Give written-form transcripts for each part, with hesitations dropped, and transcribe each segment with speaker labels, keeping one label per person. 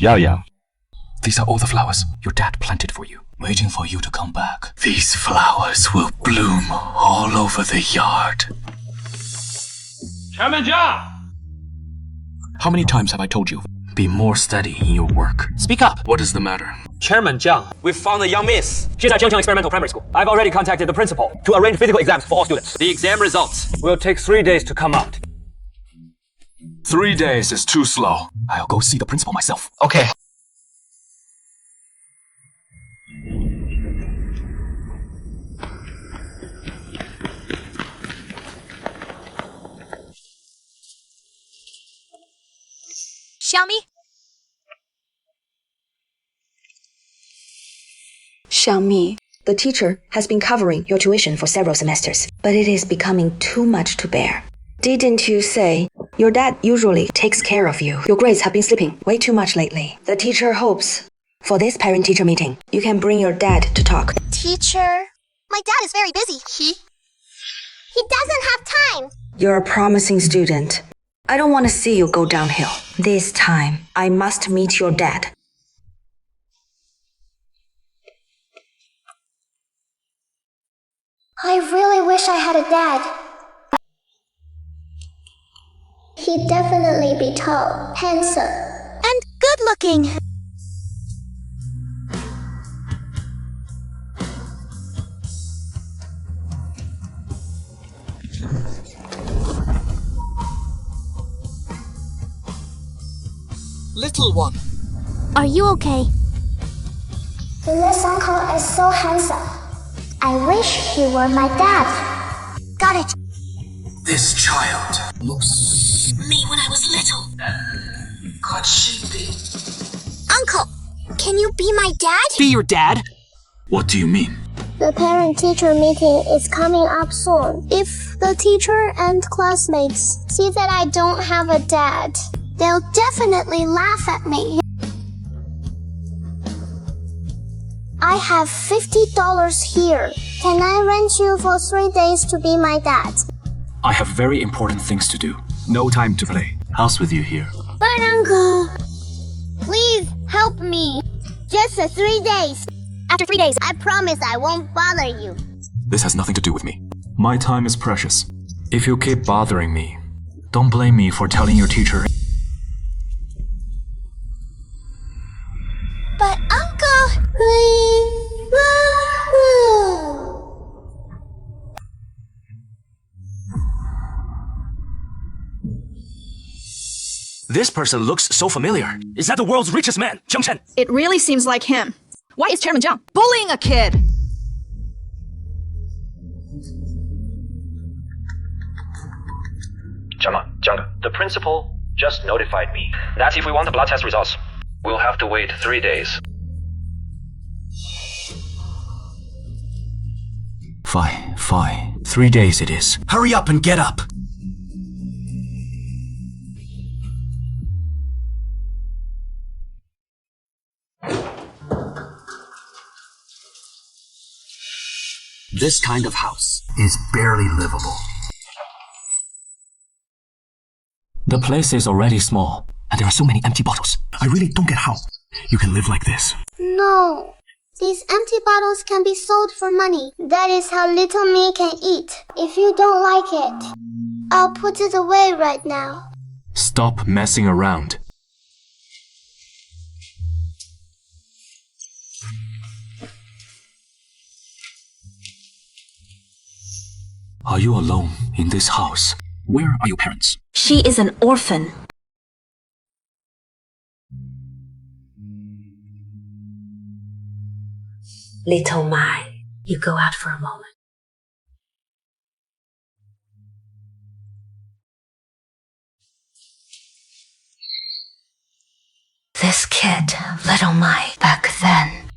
Speaker 1: Yao Yao.
Speaker 2: These are all the flowers your dad planted for you, waiting for you to come back. These flowers will bloom all over the yard.
Speaker 1: Chairman Jiang!
Speaker 2: How many times have I told you? Be more steady in your work.
Speaker 3: Speak up!
Speaker 2: What is the matter?
Speaker 3: Chairman Jiang, we've found a young miss. She's at Jiang Chen Experimental Primary School. I've already contacted the principal to arrange physical exams for all students. The exam results will take 3 days to come out.
Speaker 2: 3 days is too slow. I'll go see the principal myself.
Speaker 3: Okay.
Speaker 4: Xiaomi?
Speaker 5: Xiaomi, the teacher has been covering your tuition for several semesters, but it is becoming too much to bear. Didn't you say your dad usually takes care of you? Your grades have been slipping way too much lately. The teacher hopes for this parent-teacher meeting, you can bring your dad to talk.
Speaker 4: Teacher? My dad is very busy. He doesn't have time.
Speaker 5: You're a promising student. I don't want to see you go downhill. This time, I must meet your dad.
Speaker 4: I really wish I had a dad. He'd definitely be tall, handsome, and good-looking.
Speaker 3: Little one.
Speaker 4: Are you okay? This uncle is so handsome. I wish he were my dad. Got it.
Speaker 2: This child looks...
Speaker 4: Me when I was little.
Speaker 2: Could she be?
Speaker 4: Uncle, can you be my dad?
Speaker 3: Be your dad?
Speaker 2: What do you mean?
Speaker 4: The parent-teacher meeting is coming up soon. If the teacher and classmates see that I don't have a dad, they'll definitely laugh at me. I have $50 here. Can I rent you for 3 days to be my dad?
Speaker 2: I have very important things to do. No time to play. House with you here.
Speaker 4: But Uncle, please help me. Just for 3 days. After 3 days, I promise I won't bother you.
Speaker 2: This has nothing to do with me. My time is precious. If you keep bothering me, don't blame me for telling your teacher.
Speaker 4: But Uncle, please.
Speaker 3: This person looks so familiar. Is that the world's richest man, Jiang Chen?
Speaker 6: It really seems like him. Why is Chairman Jiang bullying a kid?
Speaker 7: Jiang, the principal just notified me that if we want the blood test results, we'll have to wait 3 days.
Speaker 2: Fine. 3 days it is. Hurry up and get up! This kind of house is barely livable. The place is already small, and there are so many empty bottles. I really don't get how you can live like this.
Speaker 4: No. These empty bottles can be sold for money. That is how little me can eat. If you don't like it, I'll put it away right now.
Speaker 2: Stop messing around. Are you alone in this house? Where are your parents?
Speaker 5: She is an orphan. Little Mai, you go out for a moment. This kid, Little Mai, back then.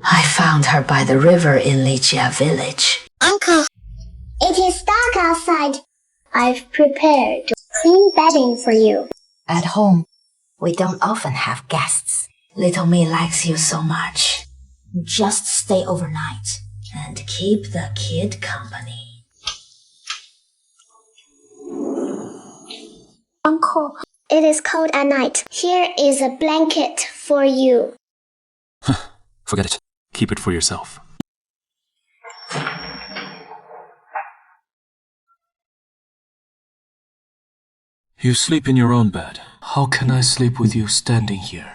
Speaker 5: I found her by the river in Lijia village.
Speaker 4: Uncle, it is dark outside. I've prepared clean bedding for you.
Speaker 5: At home, we don't often have guests. Little Me likes you so much. Just stay overnight and keep the kid company.
Speaker 4: Uncle, It is cold at night. Here is a blanket for you.
Speaker 2: Forget it. Keep it for yourself. You sleep in your own bed. How can I sleep with you standing here?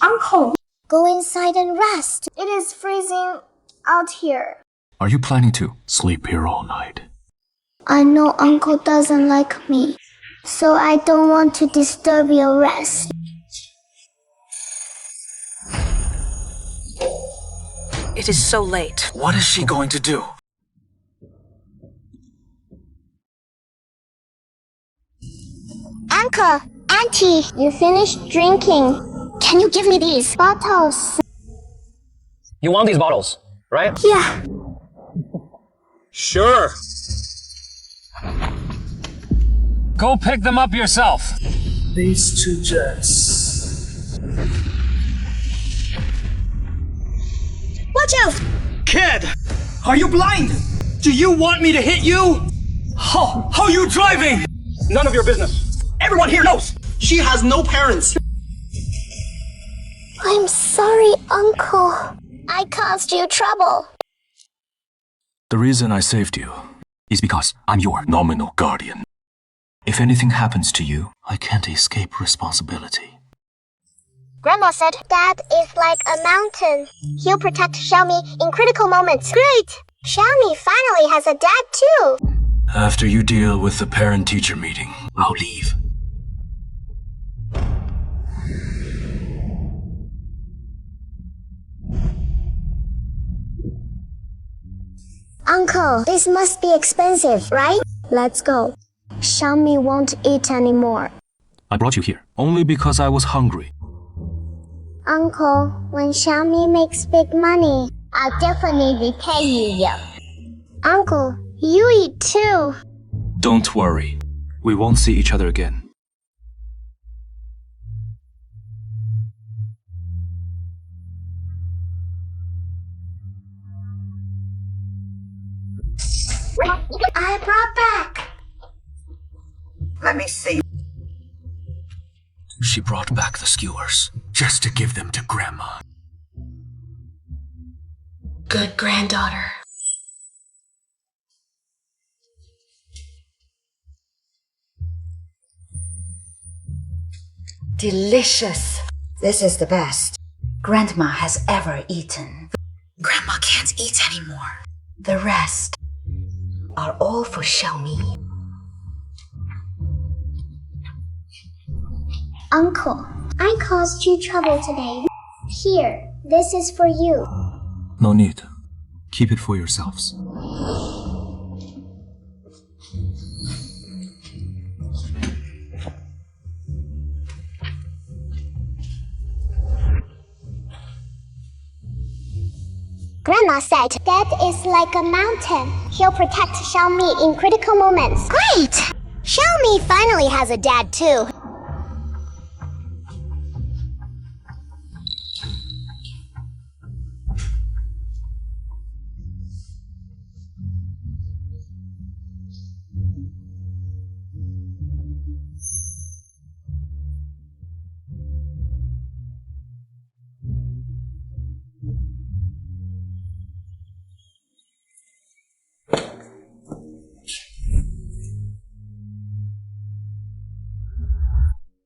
Speaker 4: Uncle, go inside and rest. It is freezing out here.
Speaker 2: Are you planning to sleep here all night?
Speaker 4: I know Uncle doesn't like me, so I don't want to disturb your rest.
Speaker 6: It is so late.
Speaker 2: What is she going to do?
Speaker 4: Uncle, Auntie, you finished drinking. Can you give me these bottles?
Speaker 3: You want these bottles, right?
Speaker 4: Yeah.
Speaker 3: Sure. Go pick them up yourself.
Speaker 2: These two jets.
Speaker 6: Watch out!
Speaker 3: Kid! Are you blind? Do you want me to hit you? How are you driving? None of your business. Everyone here knows. She has no parents.
Speaker 4: I'm sorry, Uncle. I caused you trouble.
Speaker 2: The reason I saved you is because I'm your nominal guardian. If anything happens to you, I can't escape responsibility.
Speaker 4: Grandma said Dad is like a mountain. He'll protect Xiaomi in critical moments. Great! Xiaomi finally has a dad too.
Speaker 2: After you deal with the parent-teacher meeting, I'll leave.
Speaker 4: Uncle, this must be expensive, right? Let's go. Xiaomi won't eat anymore.
Speaker 2: I brought you here only because I was hungry.
Speaker 4: Uncle, when Xiaomi makes big money, I'll definitely pay you. Uncle, you eat too.
Speaker 2: Don't worry. We won't see each other again.
Speaker 4: I brought back.
Speaker 6: Let me see.
Speaker 2: She brought back the skewers just to give them to Grandma.
Speaker 6: Good granddaughter.
Speaker 5: Delicious. This is the best Grandma has ever eaten.
Speaker 6: Grandma can't eat anymore.
Speaker 5: The rest are all for Xiaomi.
Speaker 4: Uncle, I caused you trouble today. Here, this is for you.
Speaker 2: No need. Keep it for yourselves.
Speaker 4: Grandma said Dad is like a mountain. He'll protect Xiaomi in critical moments. Great! Xiaomi finally has a dad too.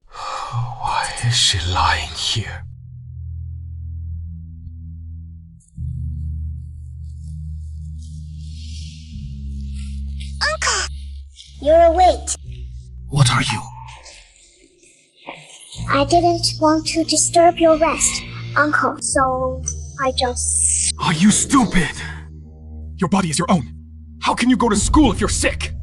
Speaker 2: Why is she lying here?
Speaker 4: Uncle! You're awake.
Speaker 2: What are you?
Speaker 4: I didn't want to disturb your rest, Uncle, so I just...
Speaker 2: Are you stupid?
Speaker 3: Your body is your own. How can you go to school if you're sick?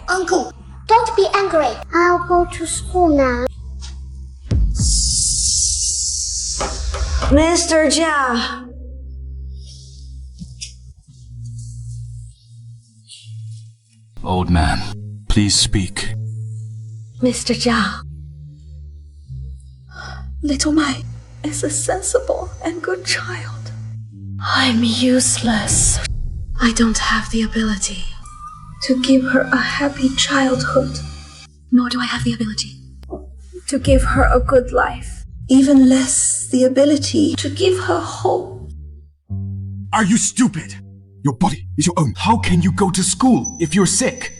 Speaker 4: Uncle, don't be angry. I'll go to school now.
Speaker 5: Mr. Jia.
Speaker 2: Old man, please speak.
Speaker 5: Mr. Jia.
Speaker 6: Little Mai is a sensible and good child.
Speaker 5: I'm useless. I don't have the ability
Speaker 6: To give her a happy childhood,
Speaker 5: nor do I have the ability.
Speaker 6: to give her a good life, even less the ability to give her hope.
Speaker 3: Are you stupid? Your body is your own. How can you go to school if you're sick?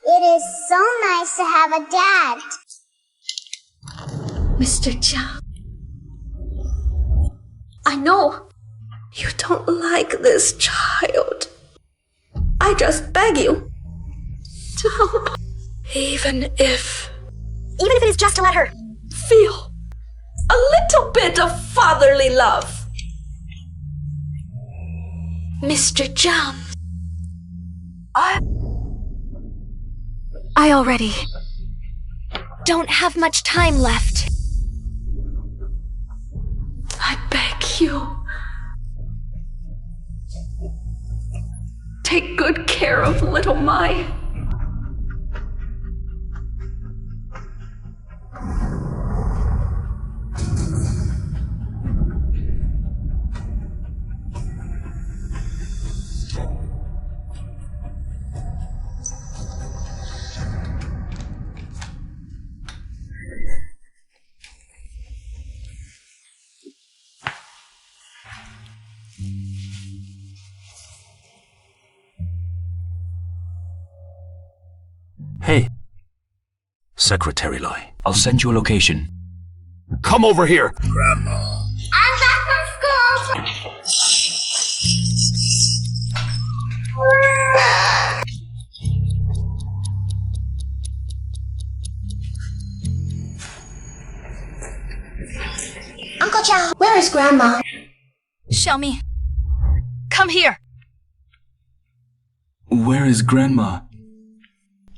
Speaker 4: It is so nice to have a dad.
Speaker 6: Mr. Jiang, I know you don't like this child. I just beg you to help. Even if
Speaker 4: Even if it is just to let her.
Speaker 6: feel a little bit of fatherly love. Mr. Jiang,
Speaker 1: I already don't have much time left.
Speaker 6: I beg you. Take good care of little Mai.
Speaker 2: Hey. Secretary Lai, I'll send you a location.
Speaker 3: Come over here.
Speaker 4: I'm back from school. Uncle Jiang, where is Grandma?
Speaker 1: Xiaomi, come here.
Speaker 2: Where is Grandma?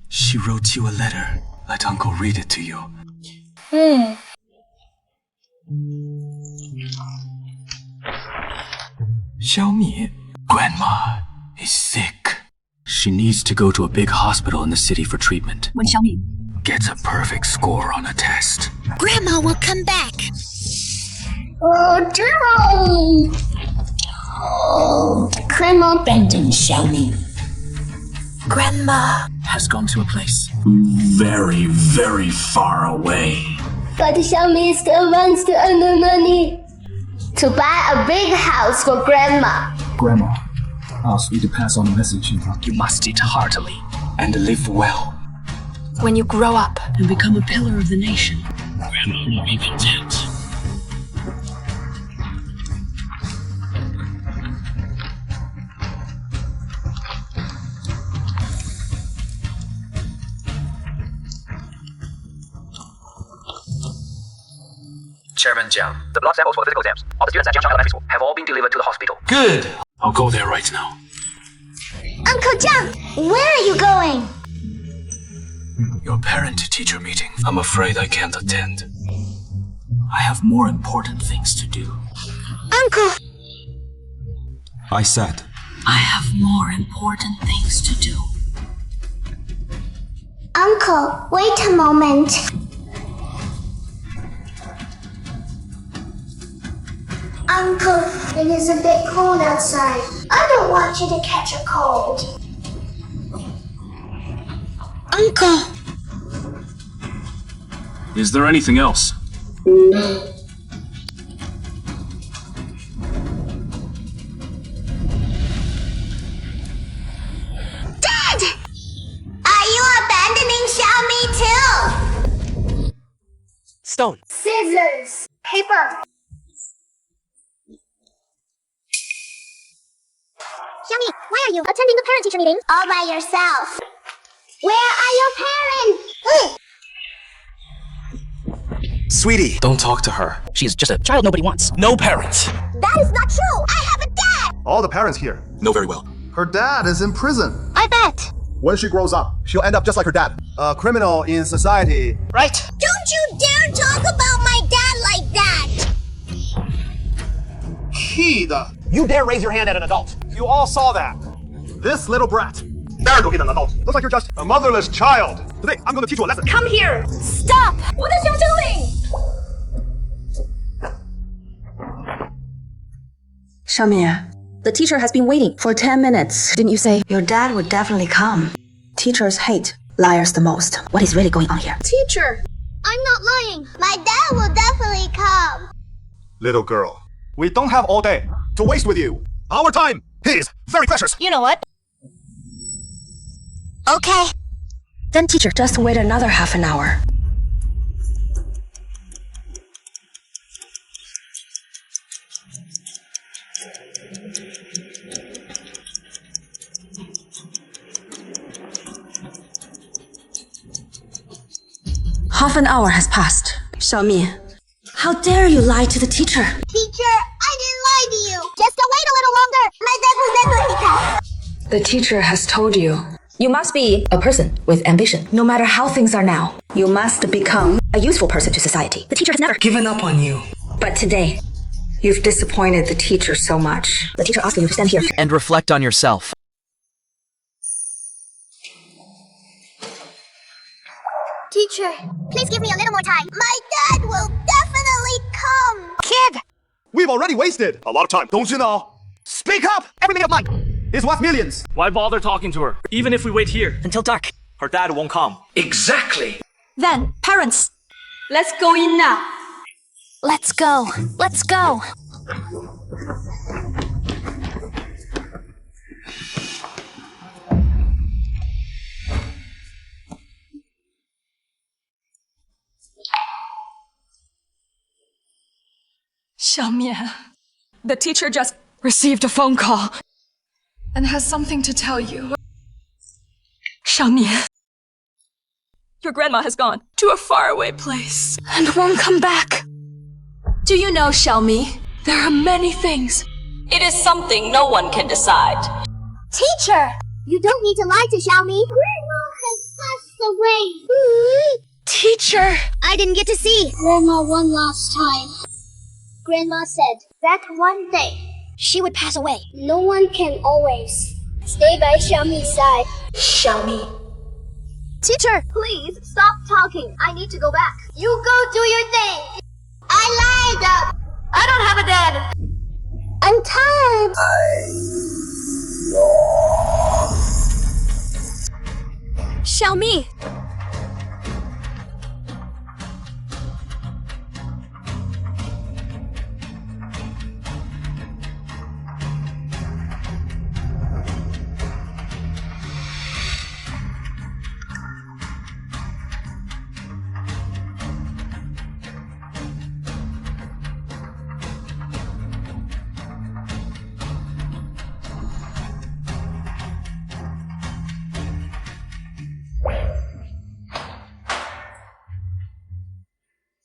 Speaker 2: She wrote you a letter. Let Uncle read it to you. Xiaomi, Grandma is sick. She needs to go to a big hospital in the city for treatment.
Speaker 1: When Xiaomi
Speaker 2: Gets a perfect score on a test.
Speaker 1: Grandma will come back.
Speaker 4: Oh, Jerome! Oh, Grandma Pendant, Xiaomi.
Speaker 1: Grandma.
Speaker 2: Has gone to a place very, very far away.
Speaker 4: But Xiaomi still wants to earn the money to buy a big house for Grandma.
Speaker 2: Grandma, ask me to pass on a message. You must eat heartily and live well.
Speaker 1: When you grow up,
Speaker 5: and become a pillar of the nation.
Speaker 2: Grandma will be content.
Speaker 7: Chairman Jiang, the blood samples for the physical exams of the students at Jiang Chen Elementary School have all been delivered to the hospital.
Speaker 2: Good. I'll go there right now.
Speaker 4: Uncle Jiang, where are you going?
Speaker 2: Your parent-teacher meeting. I'm afraid I can't attend. I have more important things to do.
Speaker 4: Uncle!
Speaker 2: I said.
Speaker 5: I have more important things to do.
Speaker 4: Uncle, wait a moment. Uncle, it is a bit cold outside. I don't want you to catch a cold. Uncle!
Speaker 2: Is there anything else?
Speaker 4: Dad! Are you abandoning Xiaomi too?
Speaker 8: Stone.
Speaker 4: Scissors. Paper. Xiaomi, why are you attending the parent-teacher meeting? All by yourself. Where are your parents?
Speaker 8: Sweetie, don't talk to her. She's just a child nobody wants. No parents.
Speaker 4: That is not true. I have a dad.
Speaker 9: All the parents here
Speaker 2: Know very well.
Speaker 9: her dad is in prison.
Speaker 4: I bet.
Speaker 9: When she grows up, she'll end up just like her dad. A criminal in society.
Speaker 8: Right?
Speaker 4: Don't you dare talk about my dad like that.
Speaker 3: You dare raise your hand at an adult.
Speaker 9: You all saw that. This little brat. Dare to hit an adult. Looks like you're just a motherless child. Today, I'm going to teach you a lesson.
Speaker 6: Come here! Stop! What is you doing?
Speaker 5: Xiaomi, the teacher has been waiting for 10 minutes. Didn't you say your dad would definitely come? Teachers hate liars the most. What is really going on here?
Speaker 4: Teacher, I'm not lying. My dad will definitely come.
Speaker 9: Little girl, we don't have all day to waste with you. Our time is very precious.
Speaker 1: You know what?
Speaker 4: Okay.
Speaker 5: Then teacher, just wait another half an hour. Half an hour has passed. Xiaomi, how dare you lie to the teacher?
Speaker 4: Teacher, I didn't lie to you. Just wait a little longer. My dad will definitely come.
Speaker 5: The teacher has told you. You must be a person with ambition. No matter how things are now, you must become a useful person to society. The teacher has never
Speaker 8: Given up on you.
Speaker 5: But today, you've disappointed the teacher so much. The teacher asking you to stand here.
Speaker 8: And reflect on yourself.
Speaker 4: Teacher, please give me a little more time. My dad will definitely come.
Speaker 1: Kid!
Speaker 9: We've already wasted a lot of time, don't you know? Speak up! Every minute of mine is worth millions.
Speaker 3: Why bother talking to her? Even if we wait here
Speaker 8: Until dark.
Speaker 3: her dad won't come.
Speaker 7: Exactly.
Speaker 6: Then, parents, let's go in now.
Speaker 1: Let's go. Let's go.
Speaker 6: Xiaomi, the teacher just received a phone call and has something to tell you. Xiaomi, your grandma has gone to a faraway place and won't come back. Do you know, Xiaomi, there are many things. It is something no one can decide.
Speaker 4: Teacher, you don't need to lie to Xiaomi. Grandma has passed away.
Speaker 6: Teacher!
Speaker 4: I didn't get to see Grandma one last time. Grandma said that one day she would pass away. No one can always stay by Xiaomi's side.
Speaker 6: Xiaomi.
Speaker 4: Teacher, please stop talking. I need to go back. You go do your thing. I lied.
Speaker 6: I don't have a dad.
Speaker 4: I'm tired.
Speaker 1: Xiaomi!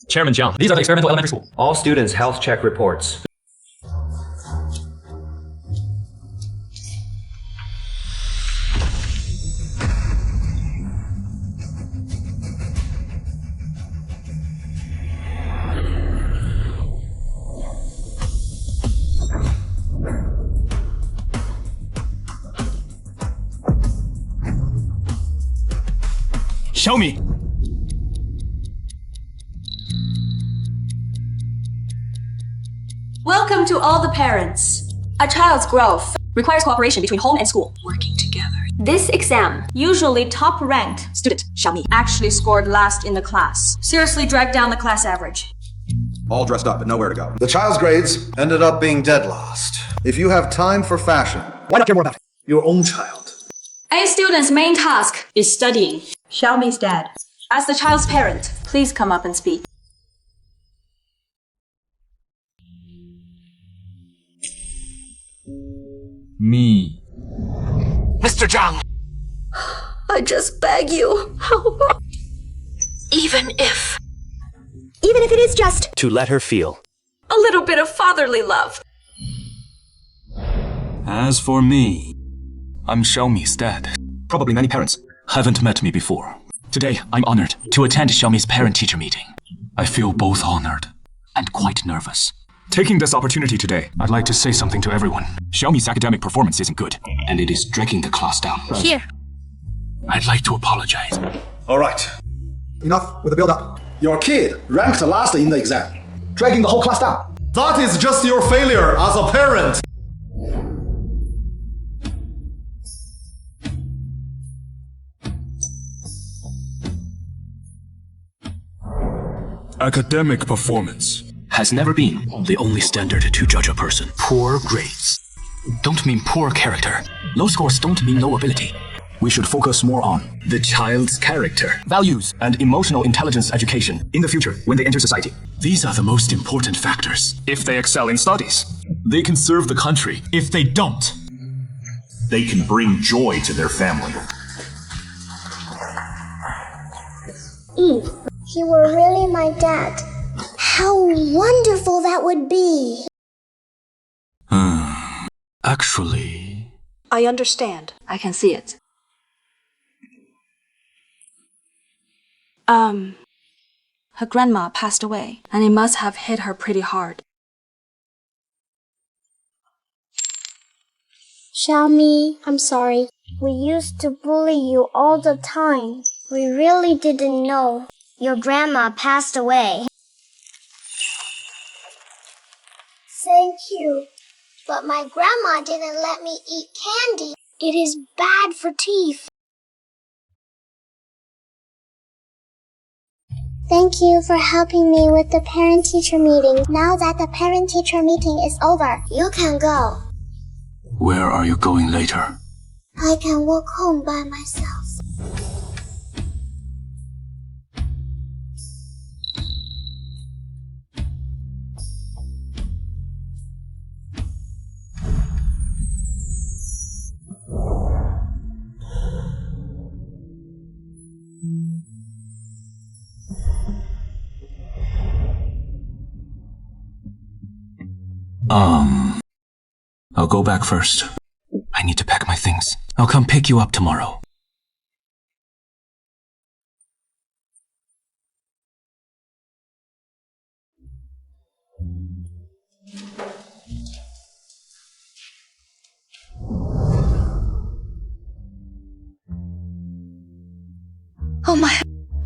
Speaker 7: Chairman Jiang, these are the experimental elementary school. All students' health check reports.
Speaker 3: Xiaomi!
Speaker 6: Welcome to all the parents. A child's growth requires cooperation between home and school. Working together. This exam, usually top-ranked student, Xiaomi, actually scored last in the class. Seriously dragged down the class average.
Speaker 9: All dressed up, but nowhere to go. The child's grades ended up being dead last. If you have time for fashion, why not care more about your own child?
Speaker 6: A student's main task is studying. Xiaomi's dad. As the child's parent, please come up and speak.
Speaker 10: Me,
Speaker 8: Mr. Jiang!
Speaker 5: I just beg you, help.
Speaker 1: Even if
Speaker 10: Even if it is just
Speaker 8: To let her feel.
Speaker 6: A little bit of fatherly love.
Speaker 2: As for me, I'm Xiaomi's dad.
Speaker 8: Probably many parents
Speaker 2: Haven't met me before.
Speaker 8: Today, I'm honored to attend Xiaomi's parent-teacher meeting.
Speaker 2: I feel both honored and quite nervous.
Speaker 8: Taking this opportunity today,
Speaker 2: I'd like to say something to everyone,
Speaker 8: Xiaomi's academic performance isn't good.
Speaker 2: and it is dragging the class down.
Speaker 1: here.
Speaker 2: I'd like to apologize.
Speaker 9: All right. Enough with the build-up. Your kid ranked last in the exam, dragging the whole class down. That is just your failure as a parent.
Speaker 2: Academic performance has never been the only standard to judge a person. Poor grades don't mean poor character.
Speaker 8: Low scores don't mean low ability.
Speaker 2: We should focus more on the child's character
Speaker 8: Values
Speaker 2: and emotional intelligence education
Speaker 8: in the future when they enter society.
Speaker 2: These are the most important factors.
Speaker 8: If they excel in studies,
Speaker 2: They can serve the country.
Speaker 8: if they don't,
Speaker 11: they can bring joy to their family.
Speaker 4: If he were really my dad, how wonderful that would be.
Speaker 2: Actually,
Speaker 5: I understand. I can see it. Her grandma passed away, and it must have hit her pretty hard.
Speaker 4: Xiaomi, I'm sorry. We used to bully you all the time. We really didn't know. Your grandma passed away. Thank you. But my grandma didn't let me eat candy. It is bad for teeth. Thank you for helping me with the parent-teacher meeting. Now that the parent-teacher meeting is over, you can go.
Speaker 2: where are you going later?
Speaker 4: I can walk home by myself.
Speaker 2: I'll go back first. I need to pack my things. I'll come pick you up tomorrow.
Speaker 6: Oh my.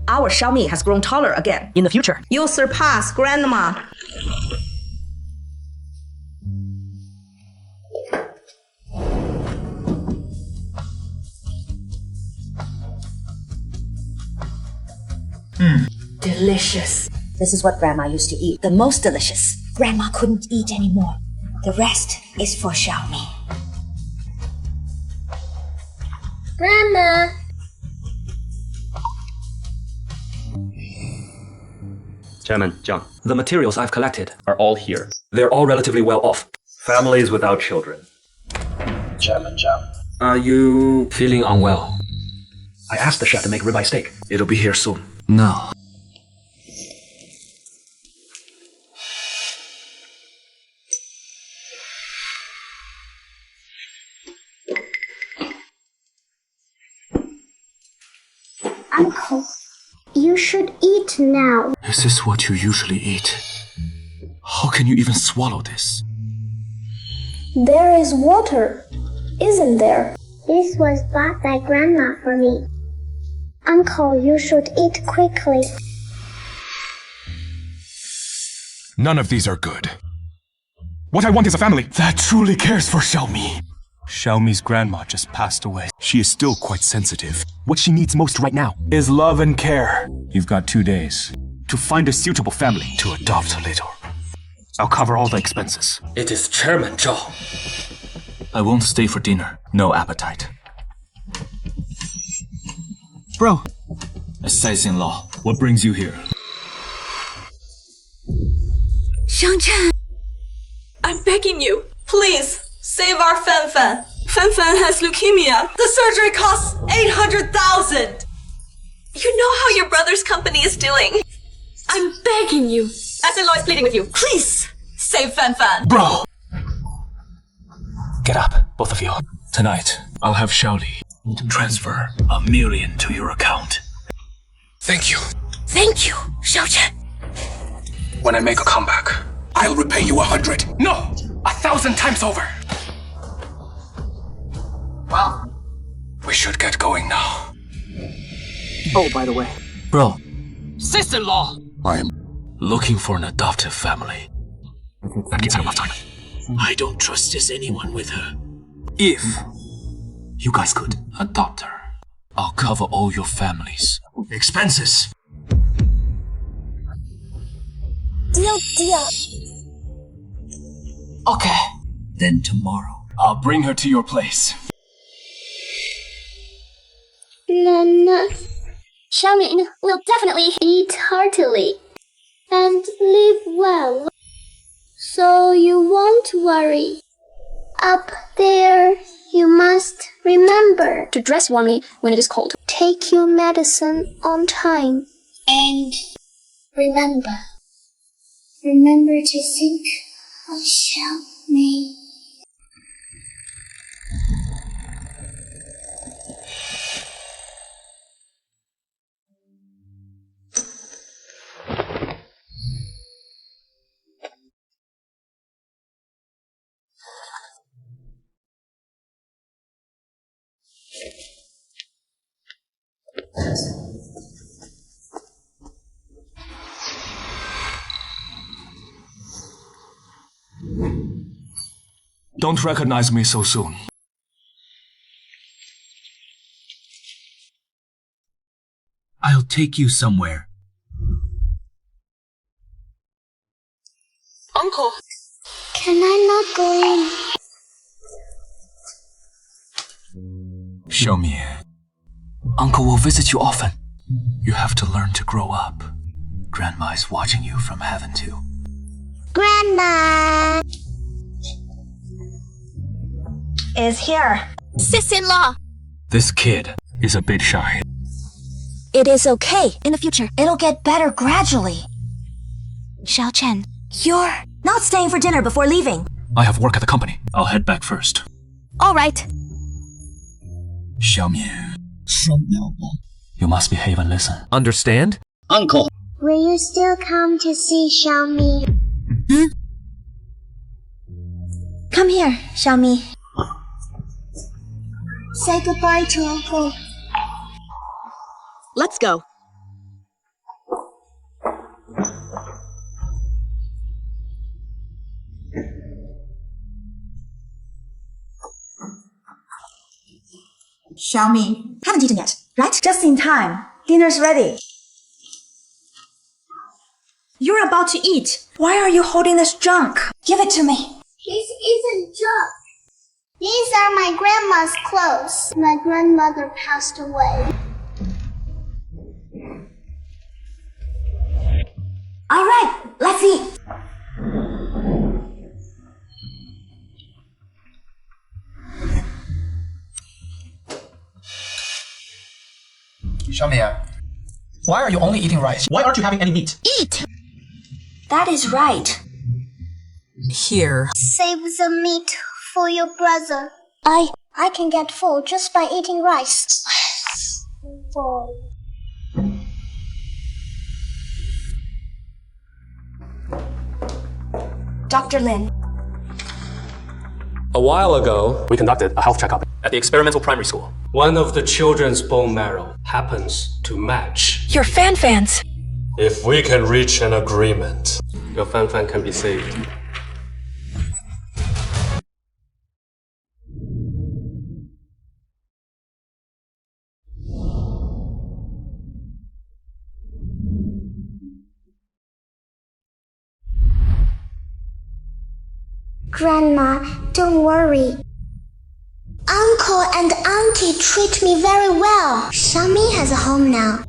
Speaker 10: our Xiaomi has grown taller again.
Speaker 8: in the future.
Speaker 10: You'll surpass Grandma.
Speaker 12: Delicious. This is what Grandma used to eat. The most delicious. Grandma couldn't eat anymore. The rest is for Xiaomi.
Speaker 4: Grandma!
Speaker 7: Chairman Jiang,
Speaker 8: The materials I've collected
Speaker 7: are all here.
Speaker 8: they're all relatively well off.
Speaker 7: Families without children.
Speaker 11: Chairman Jiang.
Speaker 8: Are you
Speaker 2: Feeling unwell?
Speaker 8: I asked the chef to make ribeye steak. It'll be here soon.
Speaker 2: No.
Speaker 4: Uncle, you should eat now.
Speaker 2: Is this what you usually eat? How can you even swallow this?
Speaker 4: There is water, isn't there? This was bought by Grandma for me. Uncle, you should eat quickly.
Speaker 8: None of these are good. What I want is a family
Speaker 2: That truly cares for Xiaomi. Xiaomi's grandma just passed away.
Speaker 8: She is still quite sensitive. What she needs most right now
Speaker 2: Is love and care. You've got 2 days
Speaker 8: to find a suitable family.
Speaker 2: to adopt a little.
Speaker 8: I'll cover all the expenses.
Speaker 2: It is Chairman Zhao. I won't stay for dinner. No appetite.
Speaker 8: Bro,
Speaker 2: Assassin-in-law, what brings you here?
Speaker 6: Jiang Chen, I'm begging you, please save our Fan Fan. Fan has leukemia. The surgery costs 800,000. You know how your brother's company is doing. I'm begging you, as in law is pleading with you, please save Fan.
Speaker 2: Bro! Get up, both of you. Tonight, I'll have Xiaoli transfer $1 million to your account.
Speaker 8: Thank you.
Speaker 1: Thank you, Xiao Chen.
Speaker 8: When I make a comeback, I'll repay you 100.
Speaker 3: No! 1,000 times over!
Speaker 8: Well, we should get going now.
Speaker 3: Oh, by the way.
Speaker 2: Bro,
Speaker 3: Sister-in-law!
Speaker 8: I am
Speaker 2: looking for an adoptive family.
Speaker 8: That gives her enough time.
Speaker 2: I don't trust just anyone with her. If you guys could adopt her, I'll cover all your family's expenses.
Speaker 4: Deal.
Speaker 2: Okay. Then tomorrow, I'll bring her to your place.
Speaker 4: Then Xiaomi will definitely eat heartily and live well. So you won't worry. Up there, you must remember to dress warmly when it is cold. Take your medicine on time. And remember to think of Xiaomi.
Speaker 2: Don't recognize me so soon. I'll take you somewhere.
Speaker 6: Uncle.
Speaker 4: Can I not go in?
Speaker 2: Show me. Uncle will visit you often. You have to learn to grow up. Grandma is watching you from heaven too.
Speaker 4: Grandma
Speaker 10: Is here.
Speaker 1: Sis-in-law.
Speaker 2: This kid is a bit shy.
Speaker 1: It is okay. In the future, it'll get better gradually. Xiao Chen, you're
Speaker 12: Not staying for dinner before leaving.
Speaker 2: I have work at the company. I'll head back first.
Speaker 1: all right.
Speaker 2: Xiaomi, you must behave and listen.
Speaker 3: Understand?
Speaker 9: Uncle.
Speaker 4: will you still come to see Xiaomi?
Speaker 12: Come here, Xiaomi.
Speaker 4: Say goodbye to Uncle.
Speaker 10: Let's go.
Speaker 12: Xiaomi, haven't eaten yet, right? Just in time. Dinner's ready. You're about to eat. Why are you holding this junk? Give it to me.
Speaker 4: This isn't junk. These are my grandma's clothes. My grandmother passed away.
Speaker 12: All right, let's eat.
Speaker 3: Xiaomi, why are you only eating rice? Why aren't you having any meat?
Speaker 1: Eat.
Speaker 12: That is right.
Speaker 6: Here.
Speaker 4: Save the meat for your brother. I can get full just by eating rice. Full.
Speaker 12: Dr. Lin.
Speaker 13: A while ago,
Speaker 2: We conducted a health checkup at the experimental primary school.
Speaker 13: one of the children's bone marrow happens to match.
Speaker 6: Your fans.
Speaker 13: If we can reach an agreement, your fan can be saved.
Speaker 4: Grandma, don't worry. Uncle and Auntie treat me very well. Xiaomi has a home now.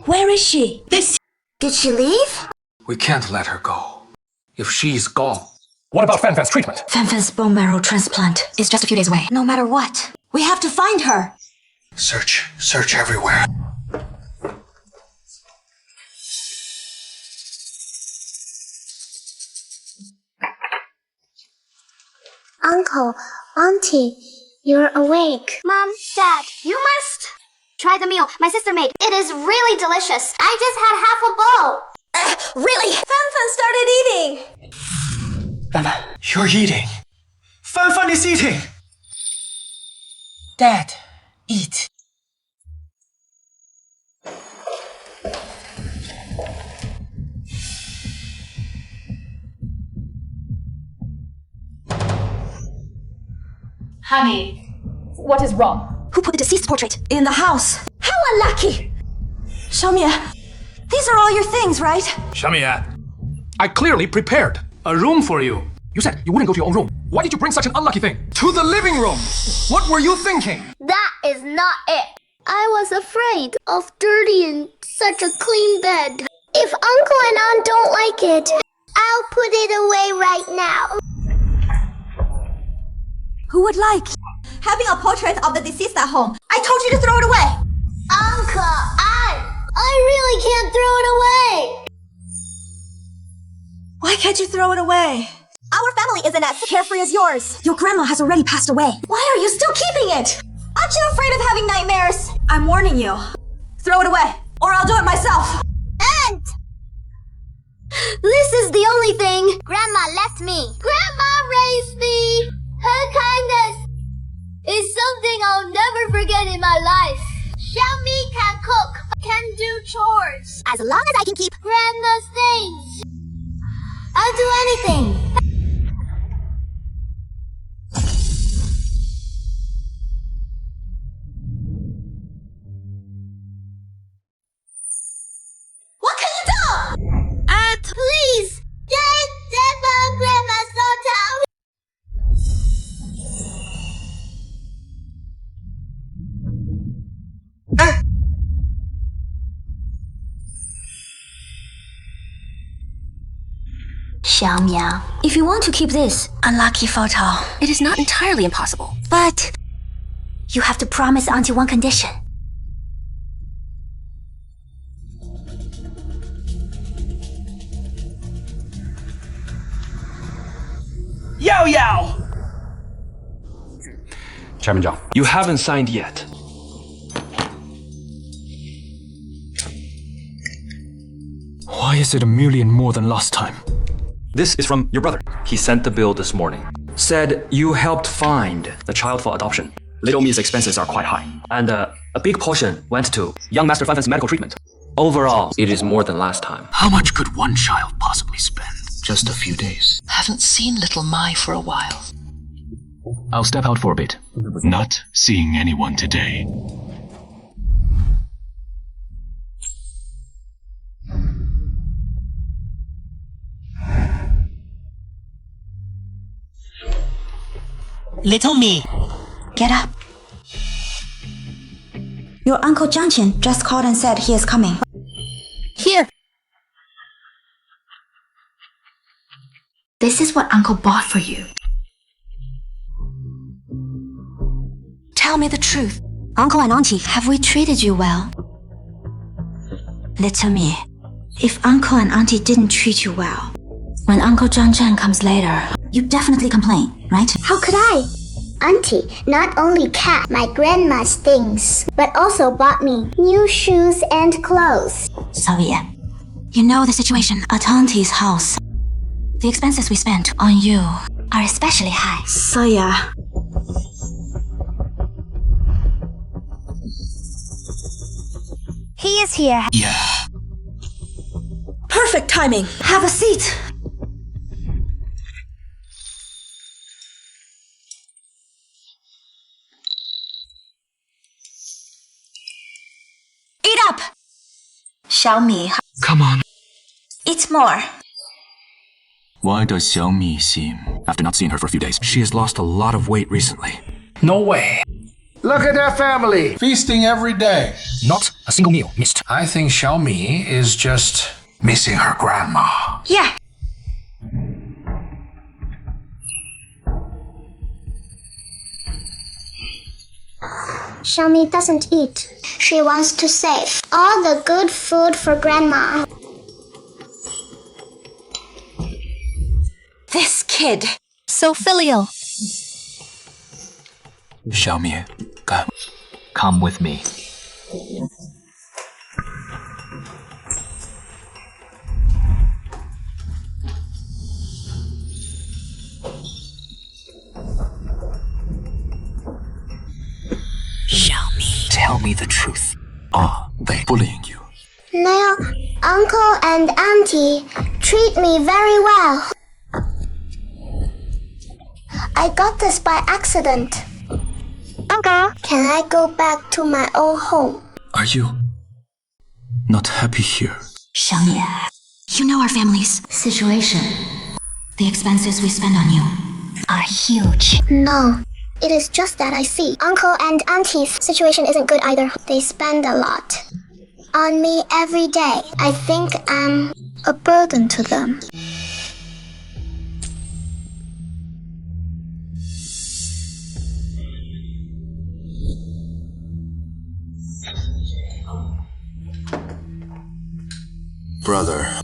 Speaker 12: Where is she?
Speaker 4: Did she leave?
Speaker 2: We can't let her go.
Speaker 3: if she's gone. What about Fanfan's treatment?
Speaker 1: Fanfan's bone marrow transplant is just a few days away. No matter what, we have to find her.
Speaker 3: Search everywhere.
Speaker 4: Uncle, Auntie, you're awake. Mom, Dad, you must try the meal my sister made. It is really delicious. I just had half a bowl.
Speaker 1: Really? Fanfan started eating!
Speaker 3: Fanfan, you're eating. Fanfan is eating.
Speaker 14: Dad, eat.
Speaker 6: Honey, what is wrong?
Speaker 1: Who put the deceased portrait in the house?
Speaker 6: How unlucky!
Speaker 1: Xiaomi, these are all your things, right?
Speaker 3: Xiaomi, I clearly prepared a room for you. You said you wouldn't go to your own room. Why did you bring such an unlucky thing to the living room? What were you thinking?
Speaker 4: That is not it. I was afraid of dirtying such a clean bed. If Uncle and Aunt don't like it, I'll put it away right now.
Speaker 1: Who would like having a portrait of the deceased at home? I told you to throw it away.
Speaker 4: Uncle, I really can't throw it away.
Speaker 1: Why can't you throw it away? Our family isn't as carefree as yours. Your grandma has already passed away. Why are you still keeping it? Aren't you afraid of having nightmares? I'm warning you. Throw it away, or I'll do it myself.
Speaker 4: Aunt! This is the only thing Grandma left me. Grandma raised me. Her kindness is something I'll never forget in my life. Xiaomi can cook, can do chores. As long as I can keep Grandma's things, I'll do anything.
Speaker 1: What can you do?
Speaker 4: Aunt, please, take my Grandma's photo.
Speaker 1: Xiaomi, if you want to keep this unlucky photo, it is not entirely impossible. But you have to promise Auntie one condition.
Speaker 3: Yao!
Speaker 15: Chairman Jiang.
Speaker 3: You haven't signed yet.
Speaker 2: Why is it a million more than last time?
Speaker 15: This is from your brother.
Speaker 7: He sent the bill this morning.
Speaker 15: Said you helped find the child for adoption. Little Mi's expenses are quite high.
Speaker 7: And a big portion went to young Master Fanfan's medical treatment. Overall, it is more than last time.
Speaker 2: How much could one child possibly spend? Just a few days.
Speaker 14: Haven't seen little Mai for a while.
Speaker 2: I'll step out for a bit. Not seeing anyone today.
Speaker 14: Little Mi.
Speaker 1: Get up. Your Uncle Jiang Chen just called and said he is coming.
Speaker 14: Here.
Speaker 1: This is what Uncle bought for you. Tell me the truth. Uncle and Auntie, have we treated you well? Little Mi, if Uncle and Auntie didn't treat you well, when Uncle Jiang Chen comes later, you definitely complain, right?
Speaker 4: How could I? Auntie not only kept my grandma's things, but also bought me new shoes and clothes.
Speaker 1: So yeah, you know the situation at Auntie's house. The expenses we spent on you are especially high. So yeah.
Speaker 4: He is here.
Speaker 2: Yeah.
Speaker 1: Perfect timing. Have a seat. Eat up! Xiaomi.
Speaker 2: Come on.
Speaker 1: Eat more.
Speaker 2: Why does Xiaomi seem, after not seeing her for a few days, she has lost a lot of weight recently?
Speaker 3: No way. Look at their family, feasting every day. Not a single meal missed. I think Xiaomi is just missing her grandma.
Speaker 1: Yeah.
Speaker 4: Xiaomi doesn't eat. She wants to save all the good food for Grandma.
Speaker 1: This kid.
Speaker 14: So filial.
Speaker 2: Xiaomi, come with me.
Speaker 14: Xiaomi.
Speaker 2: Tell me the truth. Are they bullying you?
Speaker 4: No, Uncle and Auntie treat me very well. I got this by accident. Uncle, can I go back to my old home?
Speaker 2: Are you not happy here?
Speaker 12: Xiaomi, you know our family's situation. The expenses we spend on you are huge.
Speaker 4: No, it is just that I see Uncle and Auntie's situation isn't good either. They spend a lot on me every day. I think I'm a burden to them.
Speaker 2: Brother,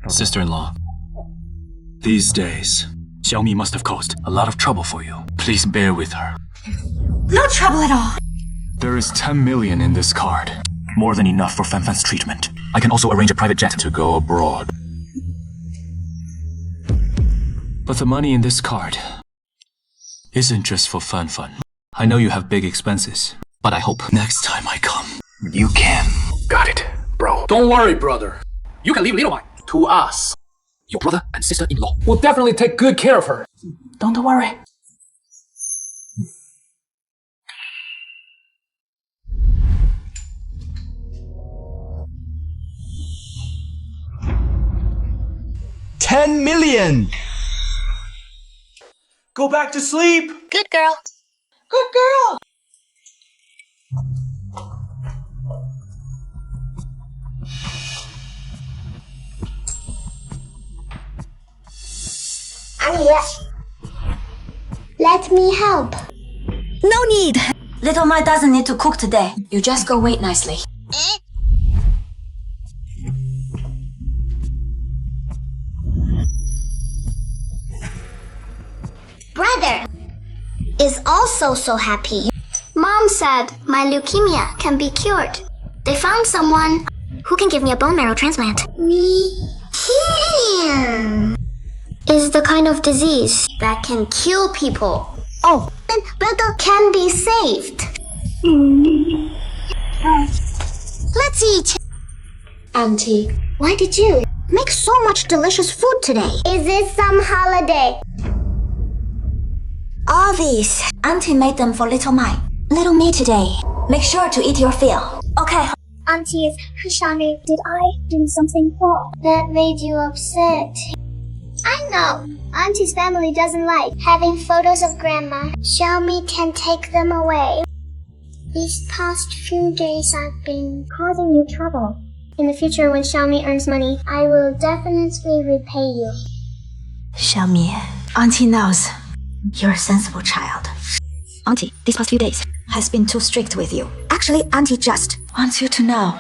Speaker 2: sister-in-law, these days, Xiaomi must have caused a lot of trouble for you. Please bear with her.
Speaker 1: No trouble at all.
Speaker 2: There is 10 million in this card. More than enough for Fanfan's treatment. I can also arrange a private jet to go abroad. But the money in this card isn't just for Fanfan. I know you have big expenses, but I hope next time I come, you can.
Speaker 3: Got it, bro. Don't worry, brother. You can leave Little Mai to us.
Speaker 2: Your brother and sister-in-law.
Speaker 3: We'll definitely take good care of her. Don't worry. $10 million! Go back to sleep!
Speaker 4: Good girl.
Speaker 1: Good girl.
Speaker 4: Let me help.
Speaker 1: No need. Little Mai doesn't need to cook today.
Speaker 12: You just go wait nicely.
Speaker 4: Brother is also so happy. Mom said my leukemia can be cured. They found someone who can give me a bone marrow transplant. Leukemia is the kind of disease that can kill people. Oh, then brother can be saved. Let's eat. Auntie, why did you make so much delicious food today? Is this some holiday?
Speaker 1: All these, Auntie made them for Little Mai. Little me today. Make sure to eat your fill. Okay.
Speaker 4: Auntie, Xiaomi, did I do something wrong that made you upset? I know. Auntie's family doesn't like having photos of Grandma. Xiaomi can take them away. These past few days I've been causing you trouble. In the future, when Xiaomi earns money, I will definitely repay you.
Speaker 1: Xiaomi, Auntie knows you're a sensible child. Auntie, these past few days has been too strict with you. Actually, Auntie just wants you to know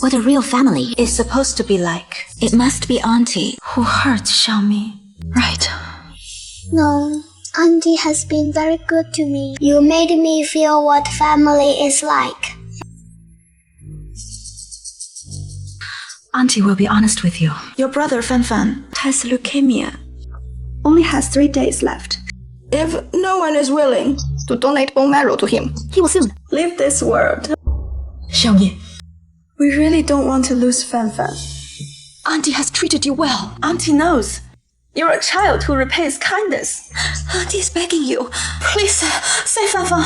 Speaker 1: what a real family is supposed to be like. It must be Auntie who hurt Xiaomi, right?
Speaker 4: No, Auntie has been very good to me. You made me feel what family is like.
Speaker 1: Auntie will be honest with you. Your brother Fanfan has leukemia. Only has 3 days left. If no one is willing to donate bone marrow to him, he will soon leave this world. Xiaomi, we really don't want to lose Fanfan. Auntie has treated you well. Auntie knows you're a child who repays kindness. Auntie is begging you. Please, save Fanfan.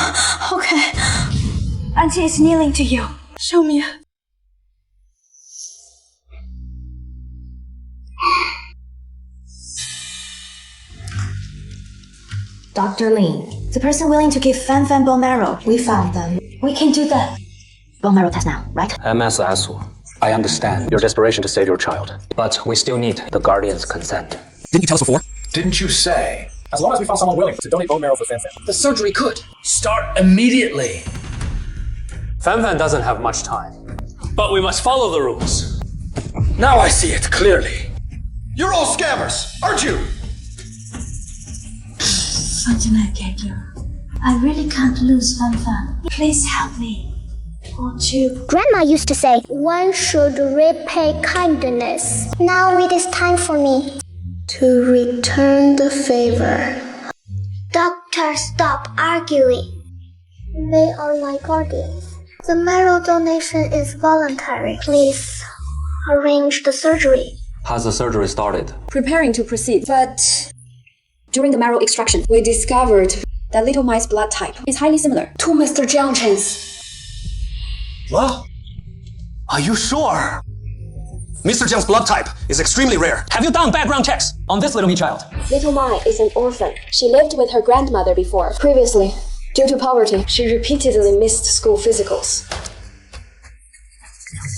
Speaker 1: Okay. Auntie is kneeling to you. Xiaomi.
Speaker 12: Dr. Lin, the person willing to give Fanfan bone marrow, we found them. We can do the bone marrow test now, right?
Speaker 15: MS Asu, I understand your desperation to save your child, but we still need the guardian's consent.
Speaker 8: Didn't you tell us before?
Speaker 3: Didn't you say? As long as we found someone willing to donate bone marrow for Fanfan, the surgery could start immediately.
Speaker 13: Fan Fan doesn't have much time.
Speaker 3: But we must follow the rules. Now I see it clearly.
Speaker 9: You're all scammers, aren't you?
Speaker 4: I really can't lose Fan Fan. Please help me. Won't you? Grandma used to say, one should repay kindness. Now it is time for me to return the favor. Doctor, stop arguing. They are my guardians. The marrow donation is voluntary. Please arrange the surgery.
Speaker 15: Has the surgery started?
Speaker 5: Preparing to proceed, but during the marrow extraction, we discovered that little mice blood type is highly similar to Mr. Jiang Chen's.
Speaker 3: What? Are you sure? Mr. Jiang's blood type is extremely rare. Have you done background checks on this little me child?
Speaker 16: Little Mai is an orphan. She lived with her grandmother before. Previously, due to poverty, she repeatedly missed school physicals.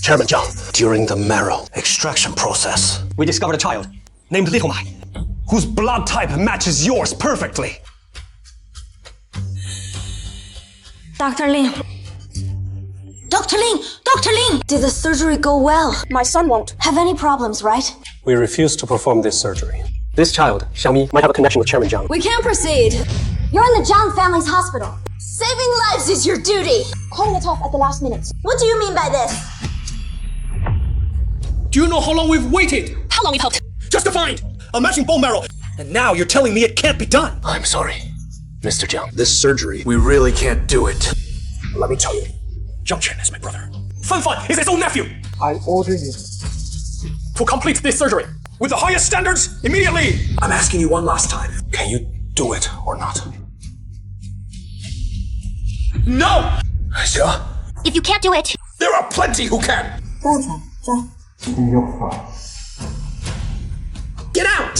Speaker 3: Chairman Jiang, during the marrow extraction process, we discovered a child named Little Mai, whose blood type matches yours perfectly.
Speaker 1: Dr. Lin. Dr. Lin! Dr. Lin! Did the surgery go well? My son won't have any problems, right?
Speaker 13: We refuse to perform this surgery. This child, Xiaomi, might have a connection with Chairman Jiang.
Speaker 1: We can't proceed. You're in the Jiang family's hospital. Saving lives is your duty.
Speaker 16: Calling it off at the last minute.
Speaker 1: What do you mean by this?
Speaker 3: Do you know how long we've waited?
Speaker 16: How long we've hoped?
Speaker 3: Just to find a matching bone marrow. And now you're telling me it can't be done. I'm sorry, Mr. Jiang. This surgery, we really can't do it. Let me tell you, Jiang Chen is my brother. Fan Fan is his own nephew. I order you to complete this surgery with the highest standards immediately. I'm asking you one last time. Can you do it or not? No! Sure.
Speaker 4: If you can't do it,
Speaker 3: There are plenty who can. Get out!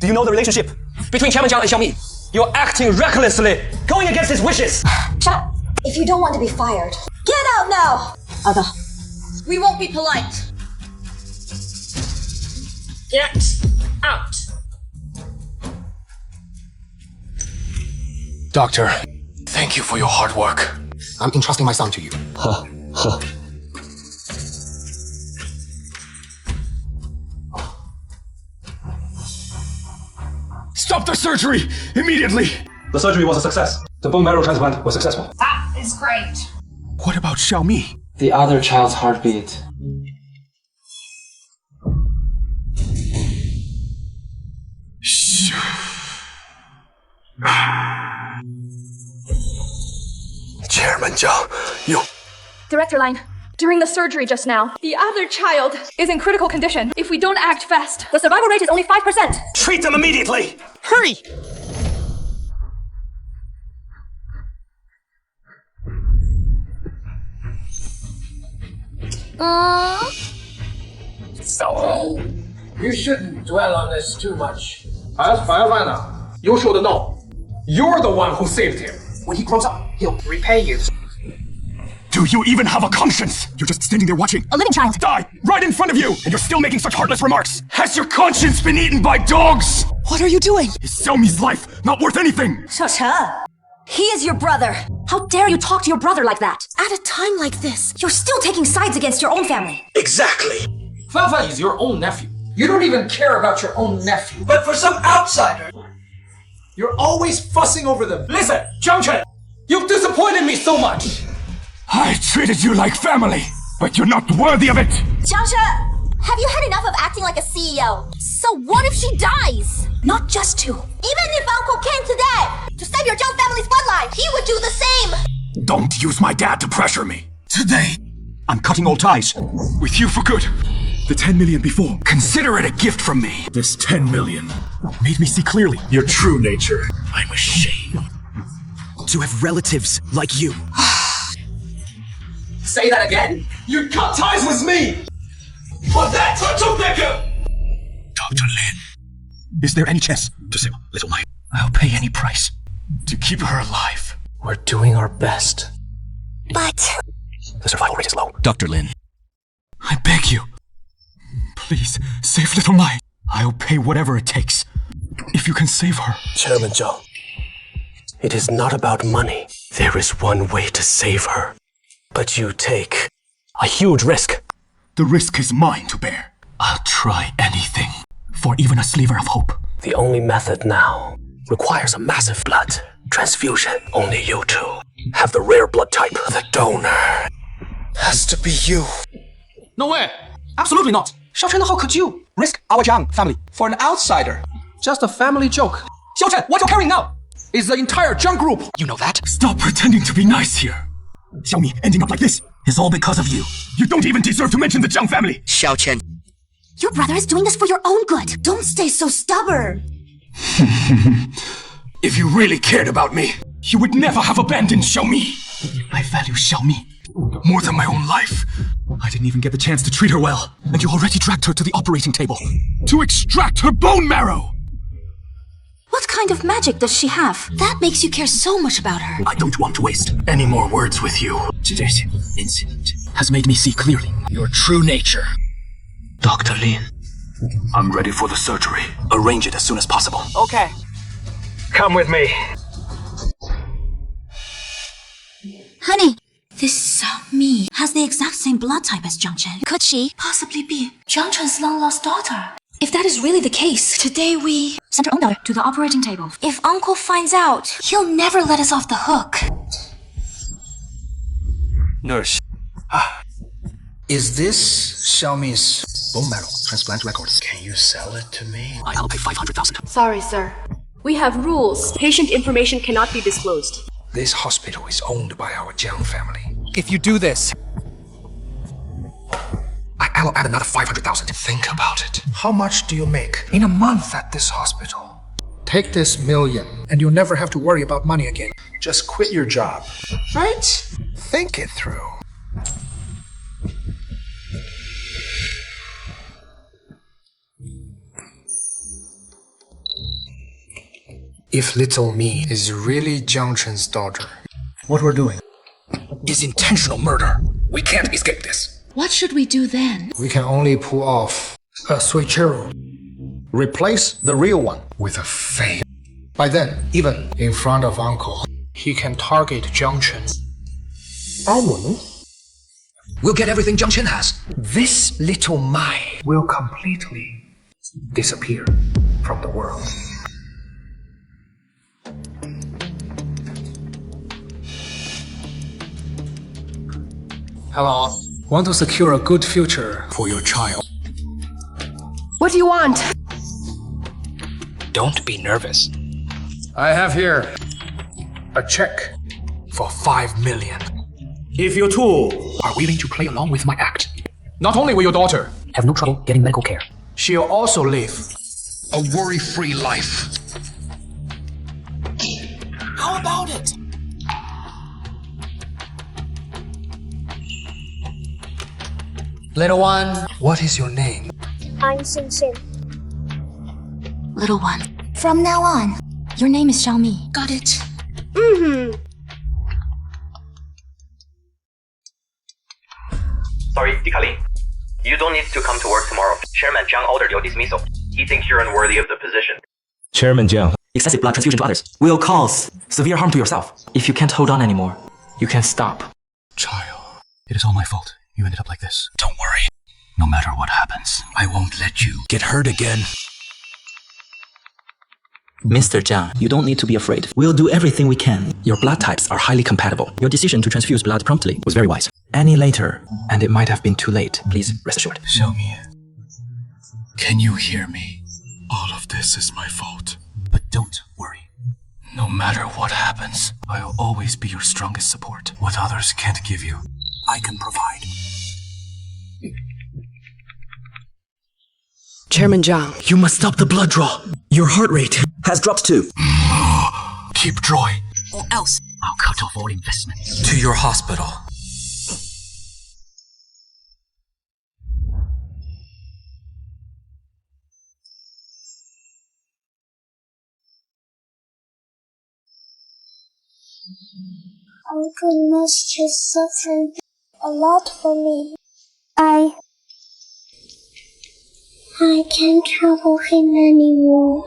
Speaker 3: Do you know the relationship between Chairman Jiang and Xiaomi? You're acting recklessly, going against his wishes.
Speaker 1: Shut up. If you don't want to be fired, get out now! Ada, we won't be polite.
Speaker 3: Get out! Doctor, thank you for your hard work. I'm entrusting my son to you. Stop the surgery immediately!
Speaker 8: The surgery was a success. The bone marrow transplant was successful.
Speaker 6: That is great.
Speaker 3: What about Xiaomi?
Speaker 15: The other child's heartbeat.
Speaker 3: Chairman Jiang, you...
Speaker 6: Director Line, during the surgery just now, the other child is in critical condition. If we don't act fast, the survival rate is only 5%.
Speaker 3: Treat them immediately! Hurry!
Speaker 17: So, you shouldn't dwell on this too much. As Fan Fan, you should know. You're the one who saved him.
Speaker 3: When he grows up, he'll
Speaker 17: repay you.
Speaker 8: Do you even have a conscience? You're just standing there watching
Speaker 1: A living child.
Speaker 8: die right in front of you, and you're still making such heartless remarks. Has your conscience been eaten by dogs?
Speaker 1: What are you doing?
Speaker 8: Is Xiaomi's life not worth anything?
Speaker 1: Xiaoche, he is your brother. How dare you talk to your brother like that? At a time like this, you're still taking sides against your own family.
Speaker 3: Exactly.
Speaker 17: Fan Fan is your own nephew. You don't even care about your own nephew.
Speaker 3: But for some outsider, you're always fussing over them. Listen, Jiang Chen, you've disappointed me so much.
Speaker 8: I treated you like family, but you're not worthy of it.
Speaker 1: Jiangche, have you had enough of acting like a CEO? So what if she dies? Not just to. Even if Uncle came today to save your Jiang family's bloodline, he would do the same.
Speaker 8: Don't use my dad to pressure me. Today, I'm cutting all ties with you for good. The 10 million before, consider it a gift from me. This 10 million made me see clearly your true nature. I'm ashamed to have relatives like you.
Speaker 3: Say that again? You cut ties with me! For that total bigger!
Speaker 8: Dr. Lin, is there any chance to save Little Mai? I'll pay any price to keep her alive.
Speaker 3: We're doing our best.
Speaker 1: But...
Speaker 3: The survival rate is low.
Speaker 8: Dr. Lin, I beg you, please save Little Mai. I'll pay whatever it takes if you can save her.
Speaker 3: Chairman Jiang, it is not about money. There is one way to save her. But you take a huge risk.
Speaker 8: The risk is mine to bear. I'll try anything for even a sliver of hope.
Speaker 3: The only method now requires a massive blood transfusion. Only you two have the rare blood type. The donor has to be you.
Speaker 17: No way! Absolutely not! Xiao Chen, how could you risk our Jiang family for an outsider? Just a family joke. Xiao Chen, what you're carrying now is the entire Jiang group. You know that?
Speaker 8: Stop pretending to be nice here. Xiaomi ending up like this is all because of you. You don't even deserve to mention the Jiang family.
Speaker 1: Xiao Chen. Your brother is doing this for your own good. Don't stay so stubborn.
Speaker 8: If you really cared about me, you would never have abandoned Xiaomi. I value Xiaomi more than my own life. I didn't even get the chance to treat her well, and you already dragged her to the operating table to extract her bone marrow.
Speaker 1: What kind of magic does she have? That makes you care so much about her.
Speaker 8: I don't want to waste any more words with you. Today's incident has made me see clearly your true nature. Dr. Lin, I'm ready for the surgery. Arrange it as soon as possible.
Speaker 3: Okay. Come with me.
Speaker 1: Honey, this Xiaomi has the exact same blood type as Jiang Chen. Could she possibly be Jiang Chen's long-lost daughter? If that is really the case, today we sent her own daughter to the operating table. If Uncle finds out, he'll never let us off the hook.
Speaker 17: Nurse. Is this Xiaomi's bone marrow transplant records? Can you sell it to me?
Speaker 8: I'll pay 500,000.
Speaker 16: Sorry, sir. We have rules. Patient information cannot be disclosed.
Speaker 17: This hospital is owned by our Jiang family. If you do this, I'll add another 500,000. Think about it. How much do you make in a month at this hospital? Take this million, and you'll never have to worry about money again. Just quit your job. Right? Think it through. If little me is really Jiang Chen's daughter, what we're doing is intentional murder. We can't escape this.
Speaker 14: What should we do then?
Speaker 17: We can only pull off a switcheroo. Replace the real one with a fake. By then, even in front of Uncle, he can target Jiang Chen. And woman. We'll get everything Jiang Chen has. This little Mai will completely disappear from the world. Hello. Want to secure a good future for your child.
Speaker 16: What do you want?
Speaker 17: Don't be nervous. I have here a check for 5 million. If you two are willing to play along with my act, not only will your daughter have no trouble getting medical care, she'll also live a worry-free life.
Speaker 14: How about it?
Speaker 17: Little one, what is your name?
Speaker 4: I'm Xin Xin.
Speaker 1: Little one, from now on, your name is Xiaomi. Got it?
Speaker 4: Mm-hmm.
Speaker 7: Sorry, Dikali. You don't need to come to work tomorrow. Chairman Jiang ordered your dismissal. He thinks you're unworthy of the position.
Speaker 15: Chairman Jiang, excessive blood transfusion to others will cause severe harm to yourself. If you can't hold on anymore, you can stop.
Speaker 8: Child, it is all my fault. You ended up like this. Don't worry. No matter what happens, I won't let you get hurt again.
Speaker 15: Mr. Jiang, you don't need to be afraid. We'll do everything we can. Your blood types are highly compatible. Your decision to transfuse blood promptly was very wise. Any later, and it might have been too late. Please rest assured.
Speaker 8: Xiaomi, can you hear me? All of this is my fault. But don't worry. No matter what happens, I'll always be your strongest support. What others can't give you, I can provide.
Speaker 3: Chairman Jiang,
Speaker 8: You must stop the blood draw.
Speaker 15: Your heart rate has dropped too.
Speaker 8: Keep drawing.
Speaker 14: Or else
Speaker 8: I'll cut off all investment. To your hospital.
Speaker 4: Uncle must have suffered a lot for me. I can't trouble him anymore.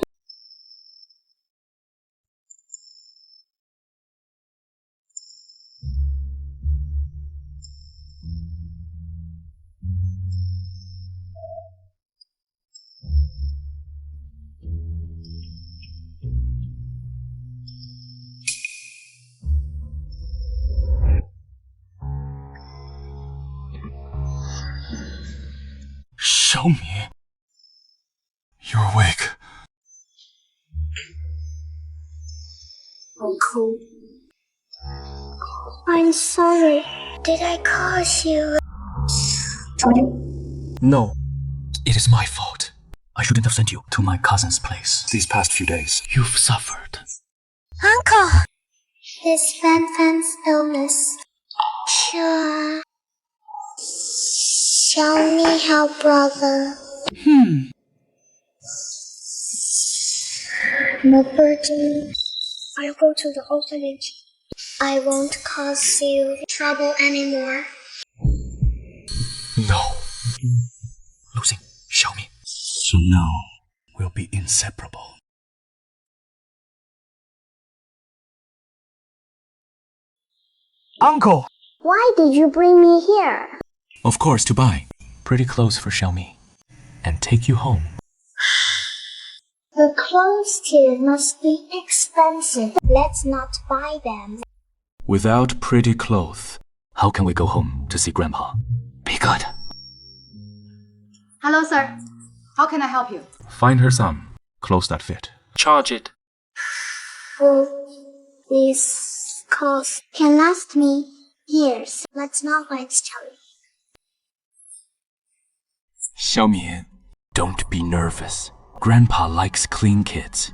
Speaker 8: Xiaomi. You're awake.
Speaker 4: Uncle. I'm sorry. Did I cause you?
Speaker 2: No. It is my fault. I shouldn't have sent you to my cousin's place. These past few days, you've suffered.
Speaker 4: Uncle! Is Fan's illness sure? Xiaomi help brother. No burden. I'll go to the orphanage. I won't cause you trouble anymore.
Speaker 2: No. Losing Xiaomi. So now we'll be inseparable.
Speaker 18: Uncle!
Speaker 4: Why did you bring me here?
Speaker 2: Of course, to buy pretty clothes for Xiaomi and take you home.
Speaker 4: The clothes here must be expensive. Let's not buy them.
Speaker 2: Without pretty clothes, how can we go home to see Grandpa? Be good.
Speaker 19: Hello, sir. How can I help you?
Speaker 2: Find her some clothes that fit.
Speaker 18: Charge it.
Speaker 4: These clothes can last me years. Let's not waste time.
Speaker 2: Xiaomi, don't be nervous. Grandpa likes clean kids.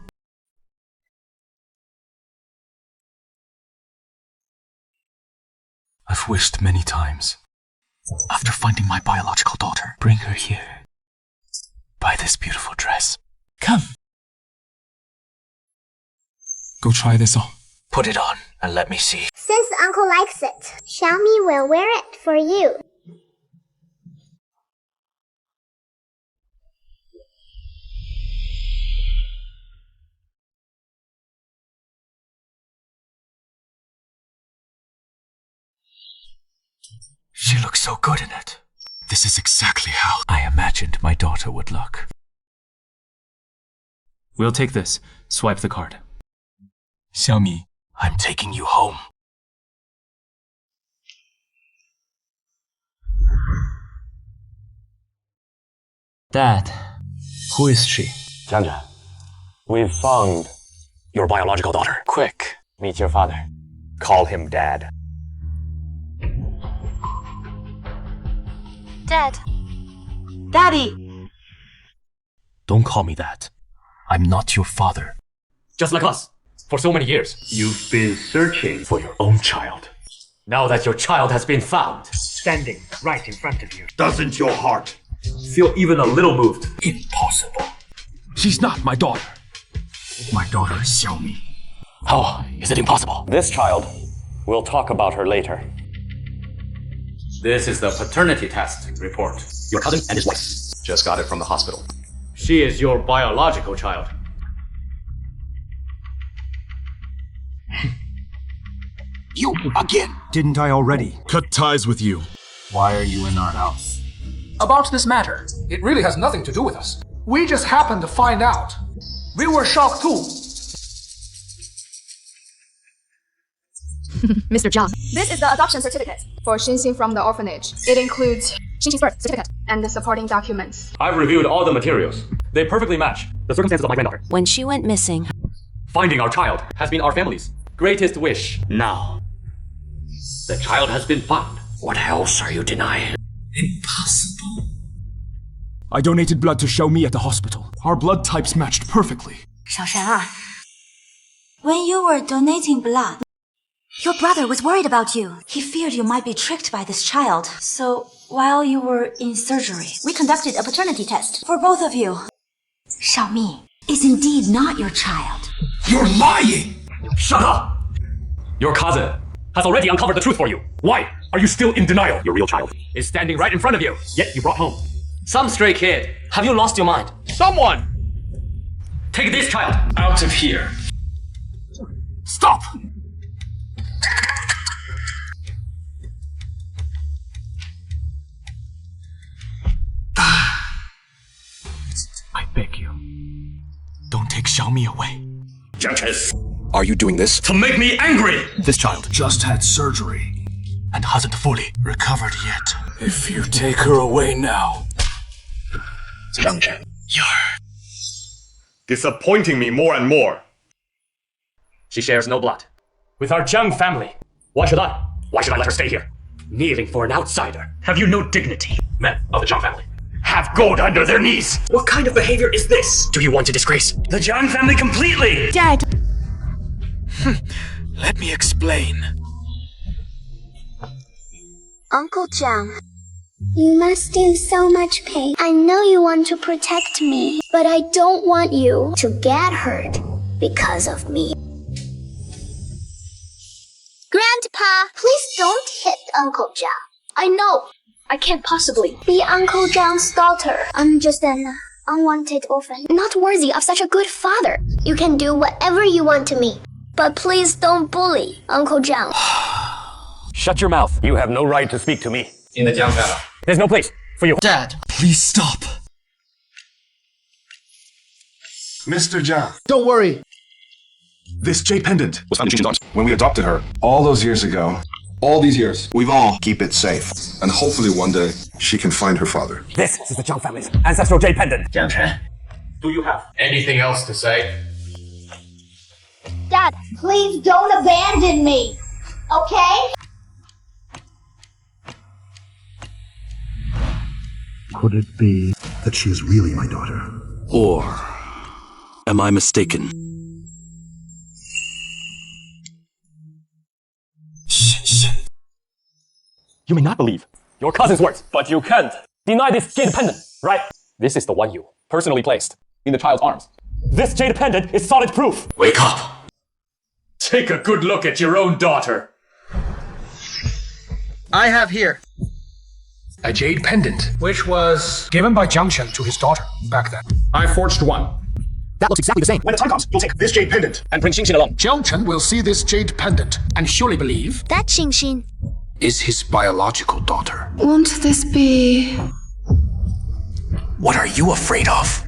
Speaker 2: I've wished many times, after finding my biological daughter, bring her here. Buy this beautiful dress. Come. Go try this on. Put it on and let me see.
Speaker 4: Since Uncle likes it, Xiaomi will wear it for you.
Speaker 2: She looks so good in it. This is exactly how I imagined my daughter would look. We'll take this. Swipe the card. Xiaomi, I'm taking you home. Dad, who is she?
Speaker 7: Jiang Chen, we've found your biological daughter. Quick, meet your father. Call him Dad.
Speaker 1: Dad. Daddy!
Speaker 2: Don't call me that. I'm not your father.
Speaker 7: Just like us, for so many years. You've been searching for your own child. Now that your child has been found, standing right in front of you, doesn't your heart feel even a little moved?
Speaker 8: Impossible. She's not my daughter. My daughter is Xiaomi.
Speaker 7: How is it impossible? This child, we'll talk about her later. This is the paternity test report. Your cousin and his wife. Just got it from the hospital. She is your biological child.
Speaker 8: You again! Didn't I already? Cut ties with you.
Speaker 17: Why are you in our house? About this matter, it really has nothing to do with us. We just happened to find out. We were shocked too.
Speaker 6: Mr. Jiang, this is the adoption certificate for Xinxin from the orphanage. It includes Xinxin's birth certificate and the supporting documents.
Speaker 7: I've reviewed all the materials. They perfectly match the circumstances of my granddaughter.
Speaker 5: When she went missing,
Speaker 7: Finding our child has been our family's greatest wish. Now, the child has been found. What else are you denying?
Speaker 8: Impossible. I donated blood to Xiaomi at the hospital. Our blood types matched perfectly.
Speaker 1: 小神啊, when you were donating blood, your brother was worried about you. He feared you might be tricked by this child. So, while you were in surgery, we conducted a paternity test for both of you. Xiaomi is indeed not your child.
Speaker 8: You're lying!
Speaker 7: Shut up! Your cousin has already uncovered the truth for you. Why are you still in denial? Your real child is standing right in front of you, yet you brought home some stray kid. Have you lost your mind? Someone! Take this child out of here.
Speaker 8: Stop!
Speaker 2: I beg you, don't take Xiaomi away.
Speaker 7: Jiang Chen, are you doing this to make me angry?
Speaker 8: This child just had surgery
Speaker 2: and hasn't fully
Speaker 8: recovered yet.
Speaker 2: If you take her away now,
Speaker 8: Jiang Chen.
Speaker 7: You're disappointing me more and more. She shares no blood with our Jiang family. Why should I? Why should I let her stay here? Kneeling for an outsider. Have you no dignity? Men of the Jiang family have gold under their knees. What kind of behavior is this? Do you want to disgrace the Jiang family completely?
Speaker 14: Dad.
Speaker 8: Let me explain.
Speaker 4: Uncle Jiang, you must in so much pain. I know you want to protect me, but I don't want you to get hurt because of me. Grandpa, please don't hit Uncle Jiang. I know I can't possibly be Uncle Jiang's daughter. I'm just an unwanted orphan, not worthy of such a good father. You can do whatever you want to me, but please don't bully Uncle Jiang.
Speaker 7: Shut your mouth. You have no right to speak to me. In the Jiang family, there's no place for you.
Speaker 8: Dad, please stop.
Speaker 9: Mr. Jiang.
Speaker 17: Don't worry.
Speaker 9: This jade pendant was found in Xinxin's arms when we adopted her all those years ago. All these years, we've all keep it safe. And hopefully one day, she can find her father.
Speaker 7: This is the Jiang family's ancestral jade pendant.
Speaker 8: Jiang Chen.
Speaker 7: Do you have anything else to say?
Speaker 4: Dad, please don't abandon me, okay?
Speaker 8: Could it be that she is really my daughter?
Speaker 2: Or am I mistaken?
Speaker 7: You may not believe your cousin's words, but you can't deny this jade pendant, right? This is the one you personally placed in the child's arms. This jade pendant is solid proof.
Speaker 2: Wake up!
Speaker 7: Take a good look at your own daughter.
Speaker 17: I have here a jade pendant, which was given by Jiang Chen to his daughter back then.
Speaker 3: I forged one.
Speaker 17: That looks exactly the same.
Speaker 3: When the time comes, you'll take this jade pendant and bring Xinxin along.
Speaker 17: Jiang Chen will see this jade pendant and surely believe
Speaker 4: That Xinxin
Speaker 17: is his biological daughter.
Speaker 6: Won't this be...
Speaker 8: What are you afraid of?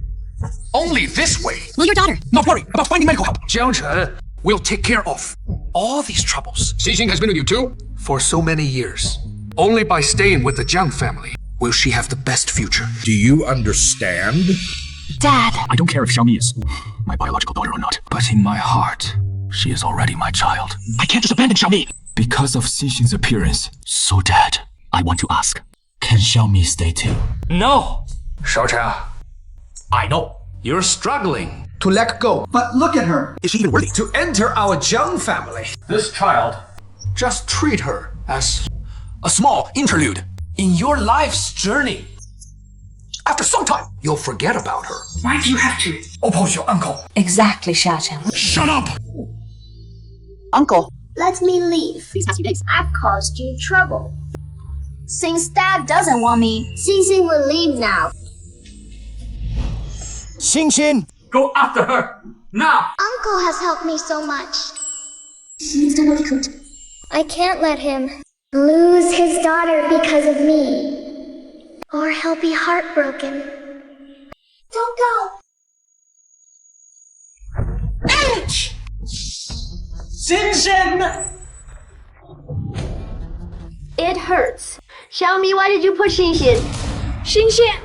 Speaker 17: Only this way.
Speaker 14: Will your daughter
Speaker 17: Not worry about finding medical help. Jiang Chen will take care of all these troubles. Xinxin has been with you too for so many years. Only by staying with the Jiang family will she have the best future.
Speaker 8: Do you understand?
Speaker 14: Dad.
Speaker 2: I don't care if Xiaomi is my biological daughter or not, but in my heart, she is already my child.
Speaker 8: I can't just abandon Xiaomi.
Speaker 2: Because of Xinxin's appearance. So, Dad, I want to ask, can Xiaomi stay too?
Speaker 7: No!
Speaker 17: Xiaochen, I know you're struggling to let go.
Speaker 9: But look at her.
Speaker 17: Is she even worthy to enter our Jiang family? This child, just treat her as a small interlude in your life's journey. After some time, you'll forget about her.
Speaker 14: Why do you have to?
Speaker 17: Oppose your uncle.
Speaker 12: Exactly, Xiaochen.
Speaker 8: Shut up!
Speaker 14: Uncle.
Speaker 4: let me leave.
Speaker 14: These past few days,
Speaker 4: I've caused you trouble. Since Dad doesn't want me, Xinxin will leave now.
Speaker 3: Xinxin!
Speaker 7: Go after her! Now!
Speaker 4: Uncle has helped me so much. He's done what he could. I can't let him lose his daughter because of me. Or he'll be heartbroken. Don't go!
Speaker 14: Ouch! Xinxin!
Speaker 16: It hurts. Xiaomi, why did you push Xinxin? Xinxin!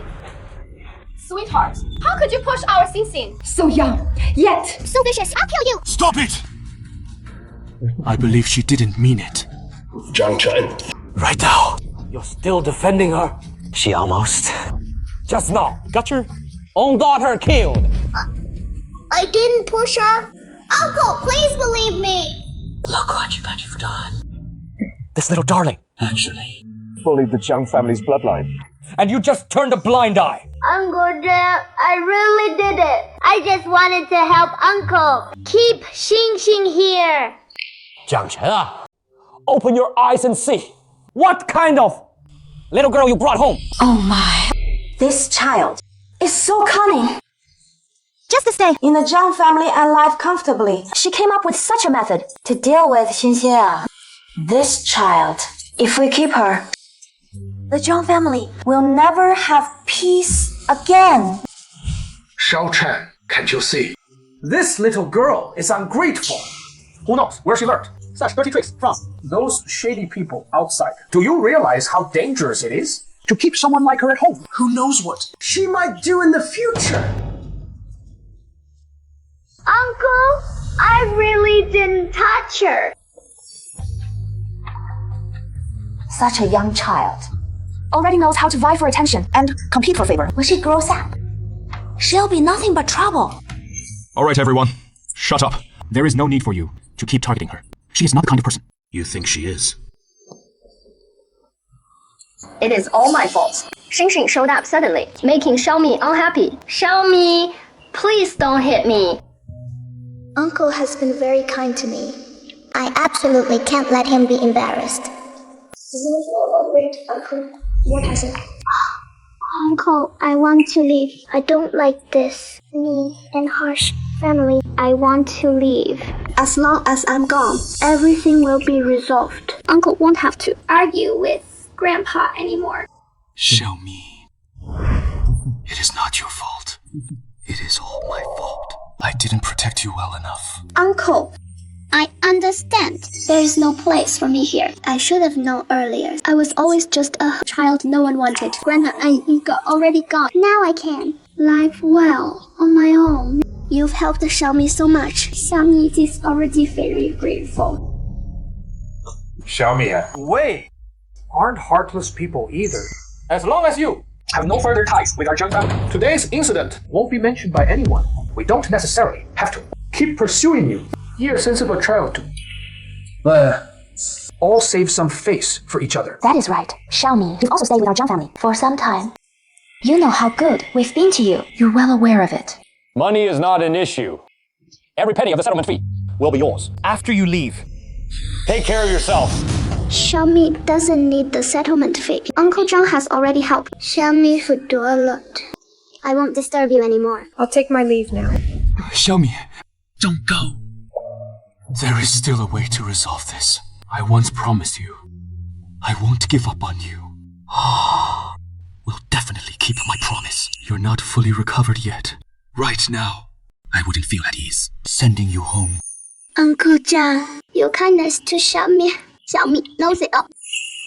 Speaker 6: Sweetheart, how could you push our Xinxin? So young, yet
Speaker 4: so vicious. I'll kill you!
Speaker 8: Stop it!
Speaker 2: I believe she didn't mean it.
Speaker 3: Jiang Chen.
Speaker 2: Right now.
Speaker 7: You're still defending her?
Speaker 2: She almost.
Speaker 7: Just now, got your own daughter killed.
Speaker 4: I didn't push her. Uncle, please believe me.
Speaker 2: Look what you've done.
Speaker 7: This little darling
Speaker 2: Actually,
Speaker 7: bullied the Jiang family's bloodline. And you just turned a blind eye.
Speaker 4: Uncle Jiang, I really did it. I just wanted to help Uncle. Keep Xinxin here.
Speaker 7: Jiang Chen, open your eyes and see. What kind of little girl you brought home?
Speaker 1: Oh my. This child is so cunning. Just to stay in the Jiang family and live comfortably, she came up with such a method to deal with Xinxin. This child, if we keep her, the Jiang family will never have peace again.
Speaker 17: Xiao Chen, can't you see? This little girl is ungrateful. Who knows where she learned such dirty tricks from? Those shady people outside. Do you realize how dangerous it is to keep someone like her at home. Who knows what she might do in the future?
Speaker 4: Uncle, I really didn't touch her.
Speaker 12: Such a young child.
Speaker 1: Already knows how to vie for attention and compete for favor.
Speaker 12: When she grows up, she'll be nothing but trouble.
Speaker 2: All right, everyone. Shut up. There is no need for you to keep targeting her. She is not the kind of person you think she is.
Speaker 4: It is all my fault. Xingxing showed up suddenly, making Xiaomi unhappy. Xiaomi, please don't hit me.
Speaker 18: Uncle has been very kind to me. I absolutely can't let him be embarrassed.
Speaker 4: Wait, Uncle, what has it? Uncle, I want to leave. I don't like this mean and harsh family. I want to leave. As long as I'm gone, everything will be resolved. Uncle won't have to argue with Grandpa anymore.
Speaker 2: Xiaomi, it is not your fault. It is all my fault. I didn't protect you well enough.
Speaker 4: Uncle, I understand. There is no place for me here. I should have known earlier. I was always just a child no one wanted. Grandma and Ika already gone. Now I can live well on my own. You've helped Xiaomi so much. Xiaomi is already very grateful.
Speaker 17: Xiaomi, wait! Aren't heartless people either.
Speaker 7: As long as you have no further ties with our Jiang family.
Speaker 17: Today's incident won't be mentioned by anyone. We don't necessarily have to keep pursuing you. You're since of a child to all save some face for each other.
Speaker 12: That is right. Xiaomi, you've also stayed with our Jiang family for some time. You know how good we've been to you. You're well aware of it.
Speaker 7: Money is not an issue. Every penny of the settlement fee will be yours after you leave. Take care of yourself.
Speaker 4: Xiaomi doesn't need the settlement fee. Uncle Zhang has already helped. Xiaomi should do a lot. I won't disturb you anymore.
Speaker 19: I'll take my leave now.
Speaker 2: Xiaomi, don't go. There is still a way to resolve this. I once promised you. I won't give up on you. Will definitely keep my promise. You're not fully recovered yet. Right now, I wouldn't feel at ease sending you home.
Speaker 4: Uncle Zhang, your kindness to Xiaomi knows it all.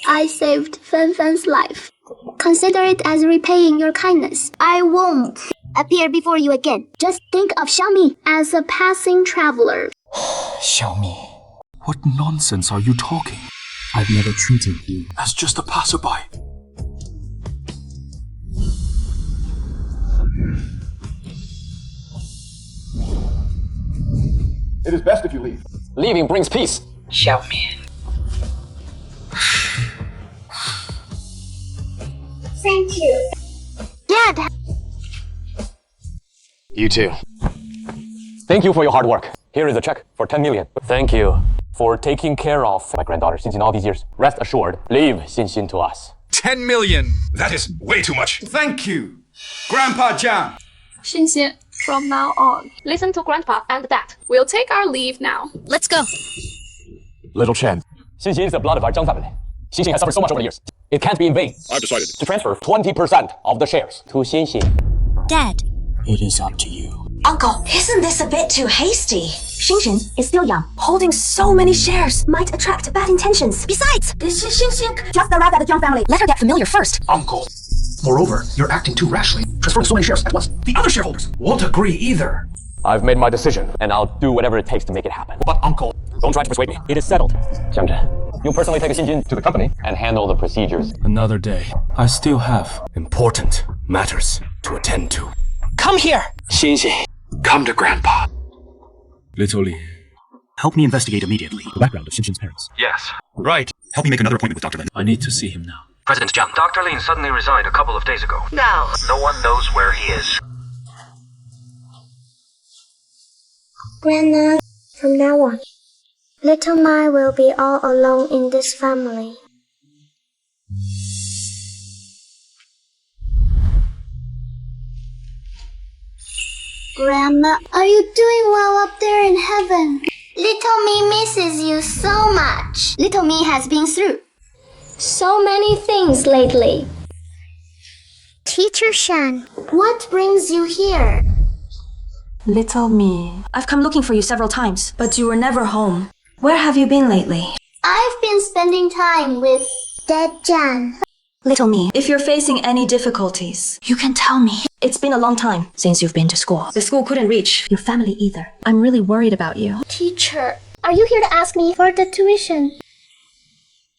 Speaker 4: I saved Fan's life. Consider it as repaying your kindness. I won't appear before you again. Just think of Xiaomi as a passing traveler.
Speaker 2: Xiaomi, what nonsense are you talking? I've never treated you as just a passerby.
Speaker 8: It is best if you leave.
Speaker 7: Leaving brings peace.
Speaker 19: Xiaomi.
Speaker 4: Thank you. Dad!
Speaker 7: You too. Thank you for your hard work. Here is a check for 10 million. Thank you for taking care of my granddaughter since in all these years. Rest assured, leave Xinxin to us.
Speaker 8: 10 million! That is way too much.
Speaker 3: Thank you, Grandpa Jiang.
Speaker 16: Xinxin, from now on, listen to Grandpa and Dad. We'll take our leave now.
Speaker 12: Let's go.
Speaker 7: Little Chen, Xinxin is the blood of our Jiang family. Xinxin has suffered so much over the years. It can't be in vain.
Speaker 8: I've decided
Speaker 7: to transfer 20% of the shares to Xinxin.
Speaker 12: Dad.
Speaker 2: It is up to you.
Speaker 1: Uncle, isn't this a bit too hasty? Xingxin is still young. Holding so many shares might attract bad intentions. Besides, this is Xingxin, just arrived at the Jiang family. Let her get familiar first.
Speaker 17: Uncle. Moreover, you're acting too rashly. Transferring so many shares at once. The other shareholders won't agree either.
Speaker 7: I've made my decision, and I'll do whatever it takes to make it happen.
Speaker 17: But Uncle...
Speaker 7: Don't try to persuade me. It is settled. Jiang Chen, you'll personally take Xinxin to the company and handle the procedures.
Speaker 2: Another day. I still have important matters to attend to.
Speaker 14: Come here!
Speaker 2: Xinxin, come to Grandpa. Little Li, help me investigate immediately the background of Xinxin's parents.
Speaker 8: Yes. Right.
Speaker 2: Help me make another appointment with Dr. Lin. I need to see him now.
Speaker 20: President Jiang, Dr. Lin suddenly resigned a couple of days ago.
Speaker 14: Now,
Speaker 20: no one knows where he is.
Speaker 4: Grandma, from now on, little Mai will be all alone in this family. Grandma, are you doing well up there in heaven? Little Me misses you so much. Little Me has been through so many things lately. Teacher Shan, what brings you here?
Speaker 1: Little me. I've come looking for you several times, but you were never home. Where have you been lately?
Speaker 4: I've been spending time with Dad Jan.
Speaker 5: Little me,
Speaker 1: If you're facing any difficulties,
Speaker 5: you can tell me.
Speaker 1: it's been a long time since you've been to school. The school couldn't reach your family either. I'm really worried about you.
Speaker 4: Teacher, are you here to ask me for the tuition?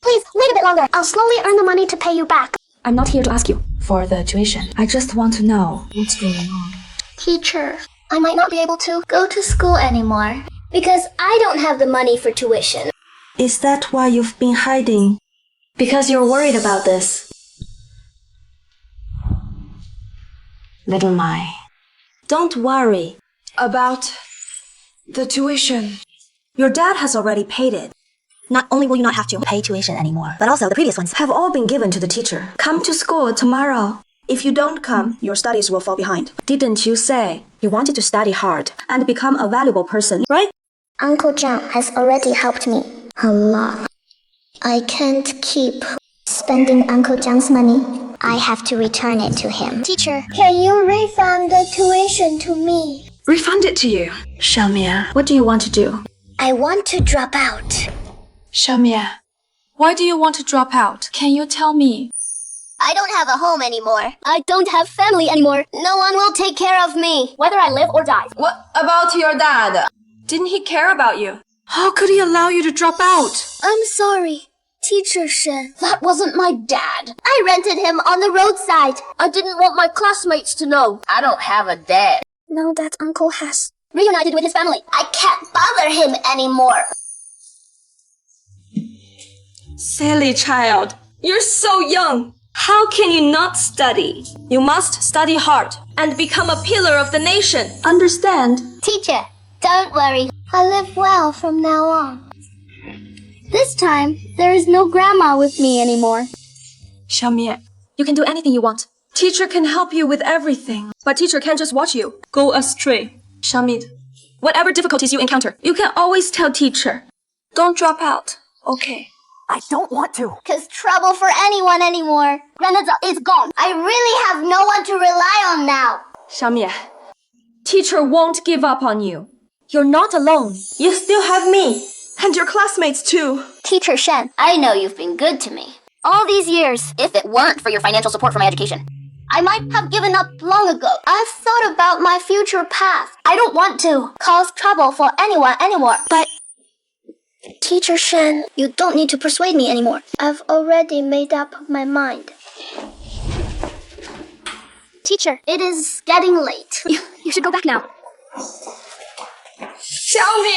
Speaker 4: Please, wait a bit longer. I'll slowly earn the money to pay you back.
Speaker 1: I'm not here to ask you for the tuition. I just want to know what's going on.
Speaker 4: Teacher, I might not be able to go to school anymore because I don't have the money for tuition.
Speaker 1: Is that why you've been hiding? Because you're worried about this. Little Mai, don't worry about the tuition. Your dad has already paid it.
Speaker 12: Not only will you not have to pay tuition anymore, but also the previous ones
Speaker 1: Have all been given to the teacher. Come to school tomorrow. If you don't come, your studies will fall behind. Didn't you say you wanted to study hard and become a valuable person, right?
Speaker 18: Uncle Jiang has already helped me a lot. I can't keep spending Uncle Jiang's money. I have to return it to him. Teacher,
Speaker 4: Can you refund the tuition to me?
Speaker 1: Refund it to you. Xiaomi, what do you want to do?
Speaker 4: I want to drop out.
Speaker 6: Xiaomi, why do you want to drop out? Can you tell me?
Speaker 4: I don't have a home anymore. I don't have family anymore. No one will take care of me, whether I live or die.
Speaker 6: What about your dad? Didn't he care about you? How could he allow you to drop out?
Speaker 4: I'm sorry, Teacher Shen. That wasn't my dad. I rented him on the roadside. I didn't want my classmates to know. I don't have a dad.
Speaker 18: now that Uncle has
Speaker 4: reunited with his family, I can't bother him anymore.
Speaker 1: Silly child, you're so young. How can you not study? You must study hard and become a pillar of the nation. Understand?
Speaker 4: Teacher, don't worry. I live well from now on. This time, there is no grandma with me anymore.
Speaker 1: Xiaomi, you can do anything you want. Teacher can help you with everything, but teacher can't just watch you go astray. Xiaomi, whatever difficulties you encounter, you can always tell teacher. Don't drop out, okay?
Speaker 12: I don't want to.
Speaker 4: Cause trouble for anyone anymore. Granada is gone. I really have no one to rely on now.
Speaker 1: Xiaomi, teacher won't give up on you. You're not alone. You still have me. And your classmates too.
Speaker 4: Teacher Shen, I know you've been good to me. All these years, if it weren't for your financial support for my education, I might have given up long ago. I've thought about my future path. I don't want to cause trouble for anyone anymore. But Teacher Shen, you don't need to persuade me anymore. I've already made up my mind. Teacher, it is getting late. You should go back now.
Speaker 1: Xiaomi!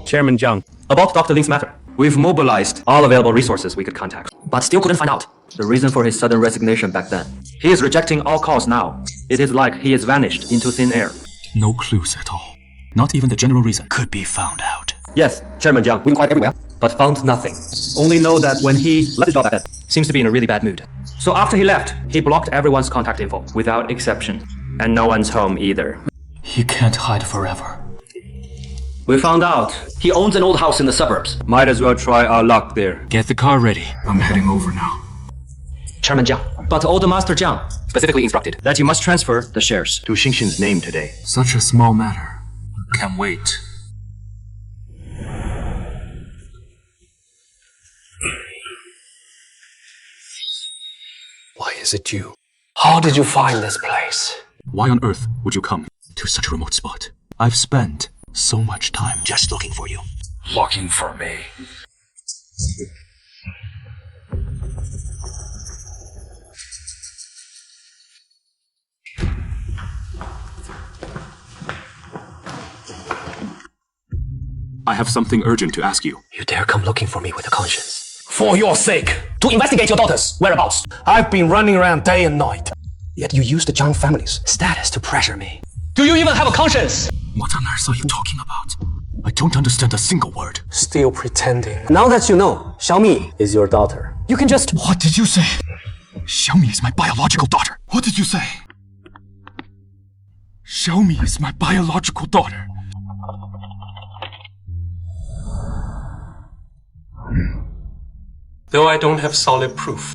Speaker 7: Chairman Jiang, about Dr. Lin's matter. We've mobilized all available resources we could contact, but still couldn't find out the reason for his sudden resignation back then. He is rejecting all calls now. It is like he has vanished into thin air.
Speaker 8: No clues at all. Not even the general reason could be found out.
Speaker 7: Yes, Chairman Jiang, we inquired everywhere, but found nothing. Only know that when he left his job back then, seems to be in a really bad mood. So after he left, he blocked everyone's contact info, without exception. And no one's home either.
Speaker 2: He can't hide forever.
Speaker 7: We found out he owns an old house in the suburbs. Might as well try our luck there.
Speaker 2: Get the car ready.
Speaker 8: I'm heading over now.
Speaker 7: Chairman Jiang, but Old Master Jiang specifically instructed that you must transfer the shares to Xingxin's name today.
Speaker 2: Such a small matter. Can wait.
Speaker 3: Why is it you? How did you find this place?
Speaker 8: Why on earth would you come to such a remote spot? I've spent so much time just looking for you.
Speaker 3: Looking for me.
Speaker 8: I have something urgent to ask you.
Speaker 3: You dare come looking for me with a conscience? For your sake, to investigate your daughter's whereabouts. I've been running around day and night. Yet you used the Jiang family's status to pressure me. Do you even have a conscience?
Speaker 8: What on earth are you talking about? I don't understand a single word.
Speaker 3: Still pretending. Now that you know, Xiaomi is your daughter, you can just...
Speaker 8: What did you say? Xiaomi is my biological daughter. What did you say? Xiaomi is my biological daughter.
Speaker 13: Though I don't have solid proof,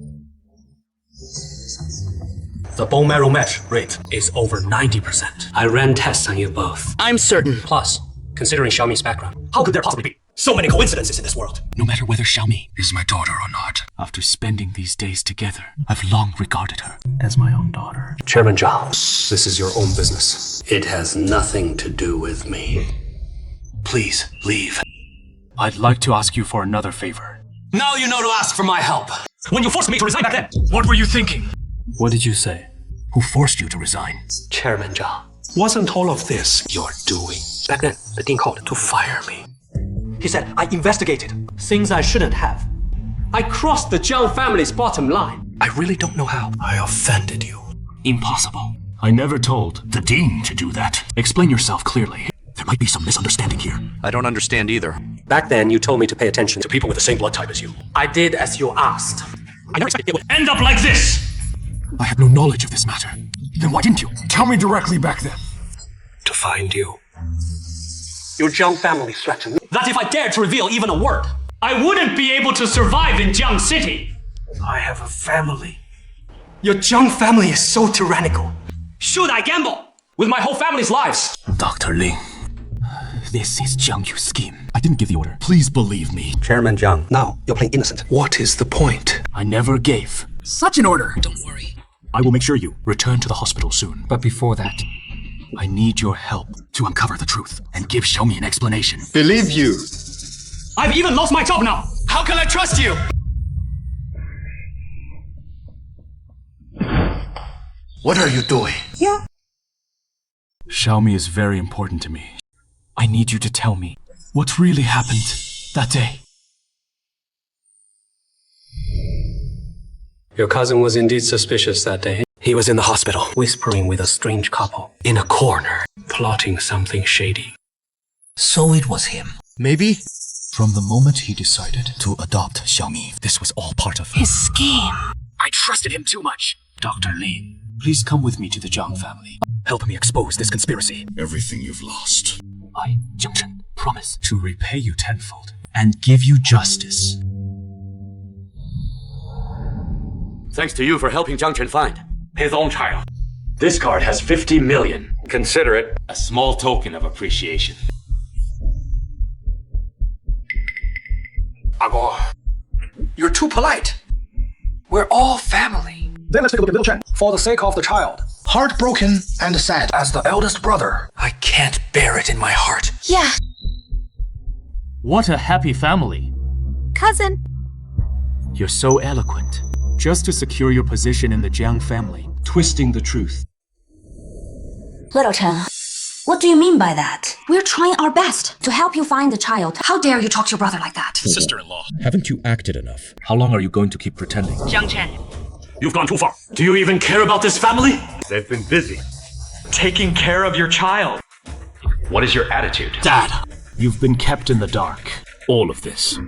Speaker 3: The bone marrow match rate is over 90%. I ran tests on you both.
Speaker 14: I'm certain.
Speaker 3: Plus, considering Xiaomi's background, how could there possibly be so many coincidences in this world?
Speaker 2: No matter whether Xiaomi is my daughter or not, after spending these days together, I've long regarded her as my own daughter.
Speaker 3: Chairman Zhang, this is your own business. It has nothing to do with me. Please, leave.
Speaker 2: I'd like to ask you for another favor.
Speaker 3: Now you know to ask for my help. When you forced me to resign back then,
Speaker 2: What were you thinking?
Speaker 3: what did you say?
Speaker 2: Who forced you to resign?
Speaker 3: Chairman Zhang, wasn't all of this your doing? Back then, the dean called to fire me. He said I investigated things I shouldn't have. I crossed the Jiang family's bottom line. I really don't know how I offended you.
Speaker 2: Impossible. I never told the dean to do that. Explain yourself clearly. There might be some misunderstanding here.
Speaker 7: I don't understand either.
Speaker 3: Back then, you told me to pay attention to people with the same blood type as you. I did as you asked. I never expected it would end up like this!
Speaker 2: I had no knowledge of this matter. Then why didn't you?
Speaker 17: Tell me directly back then.
Speaker 3: To find you. Your Jiang family threatened me that if I dared to reveal even a word, I wouldn't be able to survive in Jiang City. I have a family. Your Jiang family is so tyrannical. Should I gamble with my whole family's lives?
Speaker 2: Dr. Ling, this is Jiang Yu's scheme. I didn't give the order. Please believe me.
Speaker 3: Chairman Jiang, now you're playing innocent. What is the point?
Speaker 2: I never gave such an order. Don't worry. I will make sure you return to the hospital soon. But before that, I need your help to uncover the truth and give Xiaomi an explanation.
Speaker 17: Believe you.
Speaker 3: I've even lost my job now. How can I trust you?
Speaker 17: What are you doing?
Speaker 1: Yeah.
Speaker 2: Xiaomi is very important to me. I need you to tell me what really happened that day.
Speaker 3: Your cousin was indeed suspicious that day. He was in the hospital, whispering with a strange couple, in a corner, plotting something shady.
Speaker 8: So it was him.
Speaker 2: Maybe? From the moment he decided to adopt Xiaomi, this was all part of
Speaker 14: His scheme.
Speaker 2: I trusted him too much. Dr. Li, please come with me to the Jiang family. Help me expose this conspiracy.
Speaker 8: Everything you've lost.
Speaker 2: I, Jiang Chen, promise to repay you tenfold and give you justice.
Speaker 7: Thanks to you for helping Jiang Chen find his own child. This card has 50 million. Consider it a small token of appreciation.
Speaker 17: Ago, you're too polite. We're all family. Then let's take a look at little Chen. For the sake of the child, heartbroken and sad as the eldest brother, I can't bear it in my heart.
Speaker 14: Yeah.
Speaker 2: What a happy family.
Speaker 14: Cousin.
Speaker 2: You're so eloquent. Just to secure your position in the Jiang family, twisting the truth.
Speaker 12: Little Chen, what do you mean by that?
Speaker 1: We're trying our best to help you find the child. How dare you talk to your brother like that?
Speaker 8: Sister-in-law.
Speaker 2: Haven't you acted enough? How long are you going to keep pretending?
Speaker 14: Jiang Chen.
Speaker 7: You've gone too far. Do you even care about this family? They've been busy taking care of your child. What is your attitude?
Speaker 2: Dad, you've been kept in the dark. All of this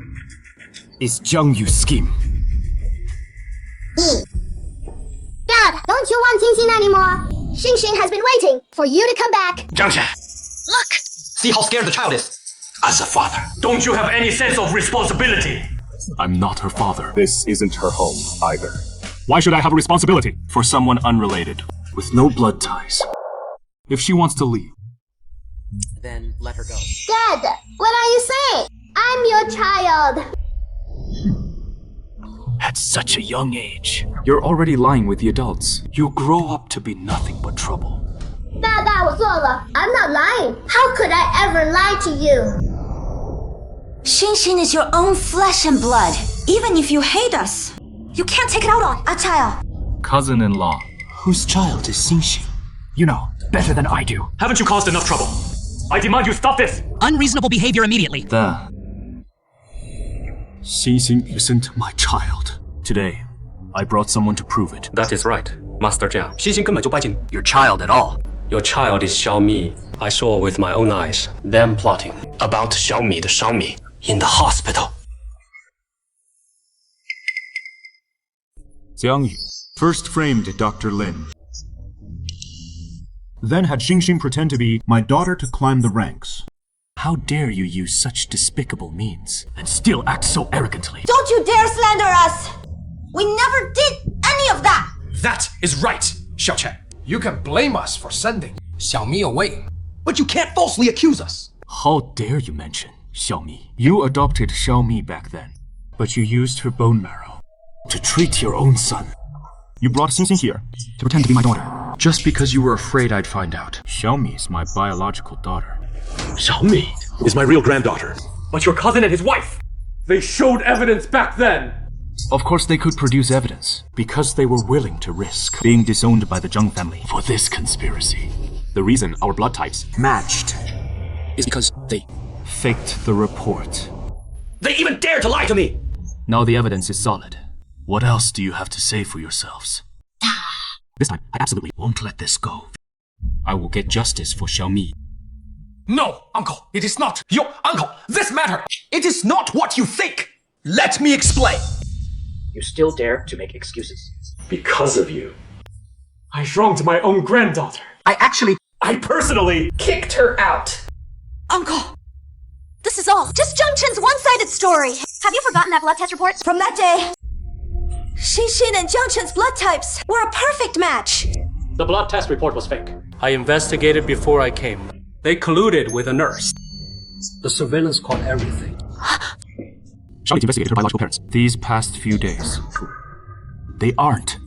Speaker 2: is Jiang Yu's scheme.
Speaker 18: Dad, don't you want Xing Xing anymore? Xing Xing has been waiting for you to come back.
Speaker 3: Jiang Chen,
Speaker 14: Look.
Speaker 3: see how scared the child is. As a father,
Speaker 7: Don't you have any sense of responsibility?
Speaker 2: I'm not her father.
Speaker 8: This isn't her home, either.
Speaker 2: Why should I have a responsibility for someone unrelated, with no blood ties? If she wants to leave,
Speaker 3: then let her go.
Speaker 18: Dad, what are you saying? I'm your child.
Speaker 2: at such a young age, you're already lying with the adults. You'll grow up to be nothing but trouble.
Speaker 18: 大大，我错了。I'm not lying. How could I ever lie to you?
Speaker 1: Xing is your own flesh and blood. Even if you hate us, you can't take it out on a child.
Speaker 2: Cousin-in-law. Whose child is Xing? You know better than I do.
Speaker 7: Haven't you caused enough trouble? I demand you stop this!
Speaker 14: Unreasonable behavior immediately.
Speaker 2: Xing isn't my child. Today, I brought someone to prove it.
Speaker 3: That is right, Master Jiang. Xing根本就不爱 your child at all. Your child is Xiaomi. I saw with my own eyes them plotting about Xiaomi the Xiaomi in the hospital.
Speaker 8: Jiang Yu first framed Dr. Lin. Then had Xing pretend to be my daughter to climb the ranks.
Speaker 2: How dare you use such despicable means and still act so arrogantly?
Speaker 1: Don't you dare slander us! We never did any of that!
Speaker 3: That is right!
Speaker 17: Xiao you can blame us for sending Xiaomi away.
Speaker 3: But you can't falsely accuse us.
Speaker 2: How dare you mention Xiaomi? You adopted Xiaomi back then, but you used her bone marrow to treat your own son.
Speaker 8: You brought Xinxin here to pretend to be my daughter.
Speaker 2: Just because you were afraid I'd find out. Xiaomi is my biological daughter.
Speaker 3: Xiaomi is my real granddaughter.
Speaker 7: But your cousin and his wife, they showed evidence back then.
Speaker 2: Of course they could produce evidence, because they were willing to risk
Speaker 8: Being disowned by the Jiang family.
Speaker 2: for this conspiracy.
Speaker 7: The reason our blood types
Speaker 8: Matched. Is because they
Speaker 2: Faked the report.
Speaker 3: They even dared to lie to me!
Speaker 2: Now the evidence is solid. What else do you have to say for yourselves?
Speaker 8: This time, I absolutely
Speaker 2: Won't let this go. I will get justice for Xiaomi.
Speaker 17: No, uncle, it is not. Your uncle, this matter, it is not what you think. Let me explain.
Speaker 3: You still dare to make excuses.
Speaker 7: because of you. I wronged my own granddaughter. I personally
Speaker 16: Kicked her out.
Speaker 1: Uncle! This is all just Jiang Chen's one-sided story. Have you forgotten that blood test report? From that day, Xinxin and Jiang Chen's blood types were a perfect match.
Speaker 7: The blood test report was fake. I investigated before I came. They colluded with a nurse. The surveillance caught everything.
Speaker 8: Xiaomi investigated her biological parents.
Speaker 2: These past few days, they aren't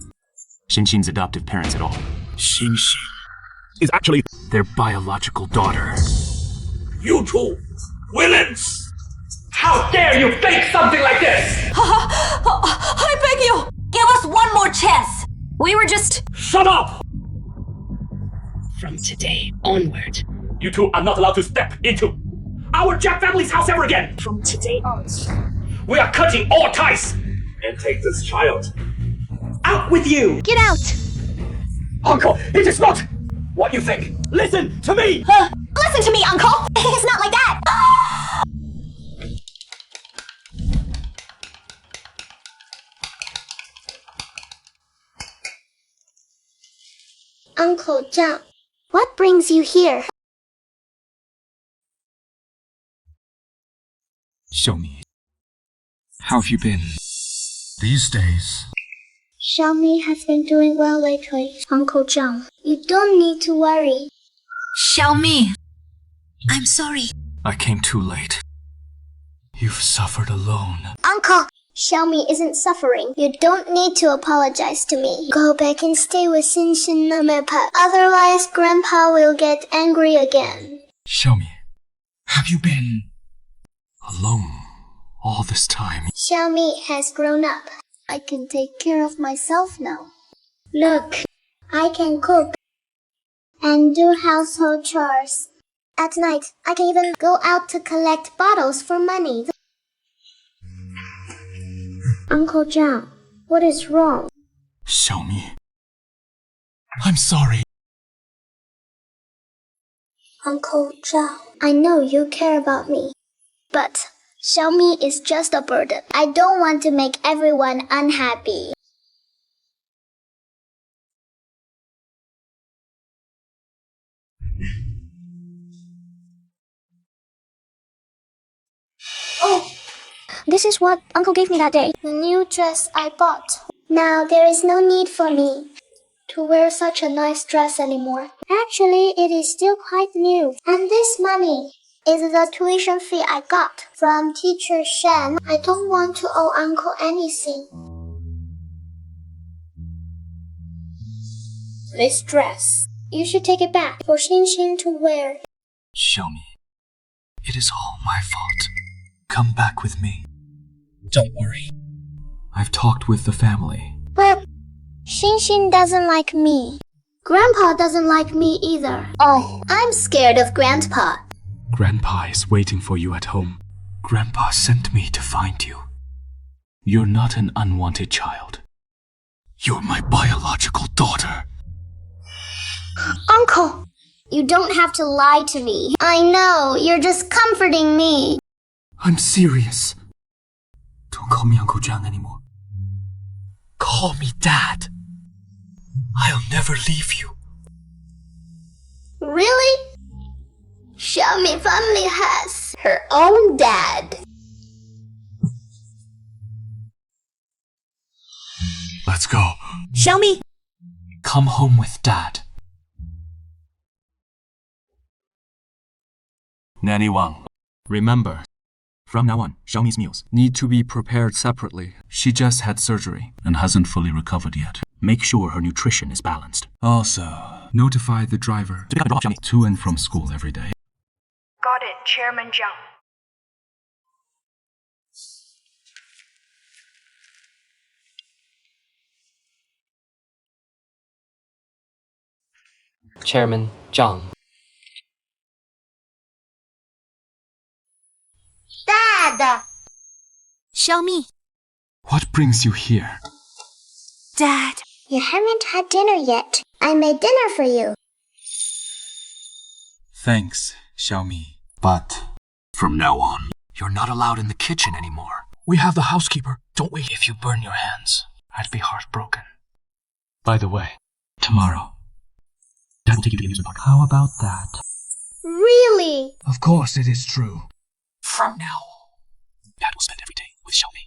Speaker 2: Xinxin's adoptive parents at all.
Speaker 8: Xinxin is actually
Speaker 2: their biological daughter.
Speaker 7: You two villains! How dare you think something like this?
Speaker 1: I beg you, give us one more chance. We were just...
Speaker 7: Shut up!
Speaker 21: From today onward.
Speaker 7: You two are not allowed to step into our Jack family's house ever again!
Speaker 21: From today on.
Speaker 7: We are cutting all ties! And take this child out with you!
Speaker 1: Get out!
Speaker 7: Uncle, it is not what you think! Listen to me!
Speaker 1: Listen to me, Uncle! It's not like that!
Speaker 18: Uncle Jiang, what brings you here?
Speaker 8: Xiaomi. How have you been these days?
Speaker 18: Xiaomi has been doing well lately, Uncle Jiang. You don't need to worry.
Speaker 1: Xiaomi, I'm sorry.
Speaker 2: I came too late. You've suffered alone.
Speaker 18: Uncle! Xiaomi isn't suffering. You don't need to apologize to me. Go back and stay with Xinxin and my pet. Otherwise, Grandpa will get angry again.
Speaker 2: Xiaomi, have you been alone all this time?
Speaker 18: Xiaomi has grown up. I can take care of myself now. Look, I can cook and do household chores. At night, I can even go out to collect bottles for money. Uncle Jiang, what is wrong?
Speaker 2: Xiaomi, I'm sorry.
Speaker 18: Uncle Jiang, I know you care about me, but Xiaomi is just a burden. I don't want to make everyone unhappy. Oh! This is what Uncle gave me that day. The new dress I bought. Now there is no need for me to wear such a nice dress anymore. Actually, it is still quite new. And this money is the tuition fee I got from teacher Shen. I don't want to owe Uncle anything. This dress, you should take it back for Xinxin to wear.
Speaker 2: Xiaomi, it is all my fault. Come back with me.
Speaker 8: Don't worry.
Speaker 2: I've talked with the family.
Speaker 18: But Xinxin doesn't like me. Grandpa doesn't like me either. Oh, I'm scared of Grandpa.
Speaker 2: Grandpa is waiting for you at home. Grandpa sent me to find you. You're not an unwanted child. You're my biological daughter.
Speaker 18: Uncle, you don't have to lie to me. I know, you're just comforting me.
Speaker 2: I'm serious. Don't call me Uncle Jiang anymore. Call me Dad. I'll never leave you.
Speaker 18: Really? Xiaomi family has her own dad.
Speaker 2: Let's go.
Speaker 1: Xiaomi,
Speaker 2: Come home with Dad.
Speaker 8: Nanny Wang. Remember, from now on, Xiaomi's meals need to be prepared separately. She just had surgery and hasn't fully recovered yet. Make sure her nutrition is balanced. Also, notify the driver to drop Xiaomi to and from school every day.
Speaker 10: Got it, Chairman Jiang.
Speaker 11: Chairman Jiang.
Speaker 18: Dad!
Speaker 14: Xiaomi.
Speaker 2: What brings you here?
Speaker 14: Dad.
Speaker 18: You haven't had dinner yet. I made dinner for you.
Speaker 2: Thanks, Xiaomi. But from now on, you're not allowed in the kitchen anymore.
Speaker 17: We have the housekeeper, don't we? If you burn your hands, I'd be heartbroken.
Speaker 2: By the way, tomorrow, Dad will take you to the amusement park. How about that?
Speaker 18: Really?
Speaker 17: Of course it is true.
Speaker 2: From now, Dad will spend every day with Xiaomi.